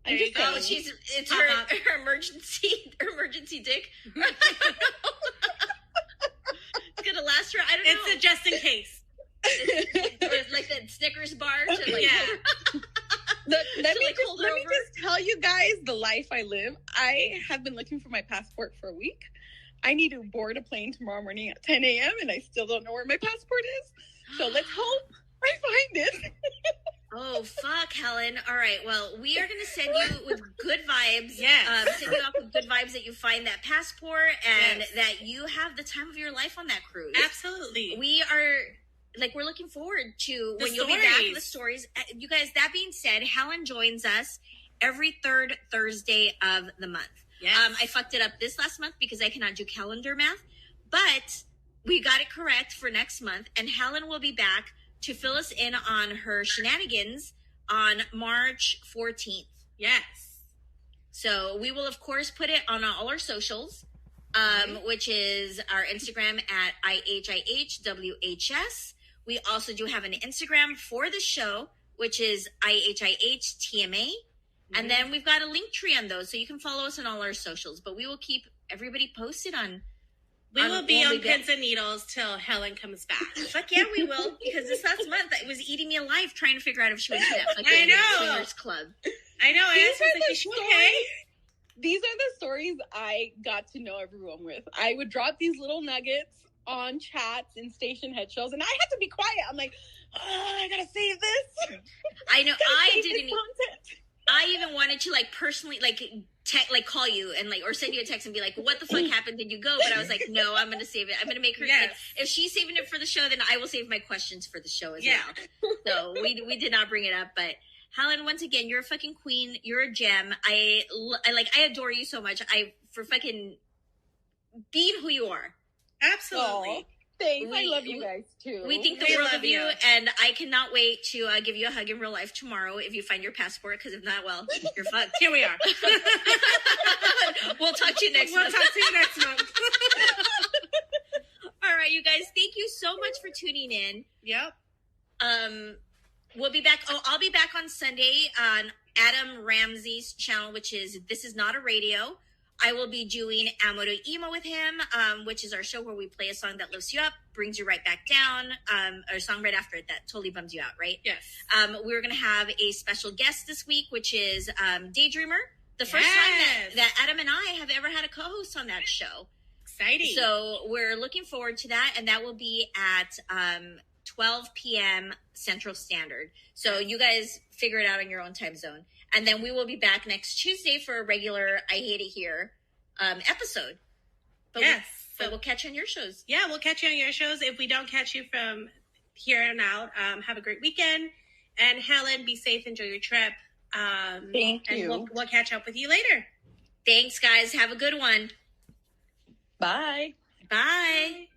A: It's her emergency dick. It's gonna last her. I don't know.
B: It's a just in case.
A: It's like that Snickers bar. To like,
D: Let me just tell you guys the life I live. I have been looking for my passport for a week. I need to board a plane tomorrow morning at 10 a.m. and I still don't know where my passport is. So let's hope I find it.
A: Oh, fuck, Helen. All right. Well, we are going to send you with good vibes.
B: Yes.
A: Send you off with good vibes that you find that passport and that you have the time of your life on that cruise.
B: Absolutely.
A: We are, we're looking forward to when you'll be back with the stories. You guys, that being said, Helen joins us every third Thursday of the month.
B: Yes.
A: I fucked it up this last month because I cannot do calendar math, but we got it correct for next month, and Helen will be back to fill us in on her shenanigans on March 14th.
B: Yes.
A: So we will, of course, put it on all our socials, which is our Instagram at IHIHWHS. We also do have an Instagram for the show, which is IHIHTMA. And then we've got a link tree on those, so you can follow us on all our socials. But we will keep everybody posted on.
B: We will be on pins and needles till Helen comes back.
A: Fuck yeah, we will. Because this last month, it was eating me alive trying to figure out if she went to that fucking swingers club.
B: I know.
D: These are the stories I got to know everyone with. I would drop these little nuggets on chats and station head shows, and I had to be quiet. I'm like, I gotta save this.
A: I know. I didn't. I even wanted to personally call you and or send you a text and be like, what the fuck happened? Did you go? But I was like, no, I'm going to save it. I'm going to make her if she's saving it for the show, then I will save my questions for the show as well. So we did not bring it up, but Helen, once again, you're a fucking queen. You're a gem. I adore you so much. For fucking being who you are.
B: Absolutely.
D: Aww. Thanks. I love you guys too.
A: We think the world of you, and I cannot wait to give you a hug in real life tomorrow if you find your passport. Because if not, well, you're fucked.
B: Here we are.
A: We'll talk to you next month. All right, you guys. Thank you so much for tuning in.
B: Yep.
A: We'll be back. Oh, I'll be back on Sunday on Adam Ramsey's channel, which is This Is Not a Radio. I will be doing Amo to Emo with him, which is our show where we play a song that lifts you up, brings you right back down, or a song right after it that totally bums you out, right?
B: Yes.
A: We're going to have a special guest this week, which is Daydreamer. The first time that Adam and I have ever had a co-host on that show.
B: Exciting.
A: So we're looking forward to that, and that will be at 12 p.m. Central Standard. So you guys figure it out on your own time zone. And then we will be back next Tuesday for a regular I Hate It Here episode. But we'll catch you on your shows.
B: Yeah, we'll catch you on your shows. If we don't catch you from here on out, have a great weekend. And Helen, be safe. Enjoy your trip.
D: Thank you.
B: And we'll catch up with you later.
A: Thanks, guys. Have a good one.
D: Bye.
A: Bye.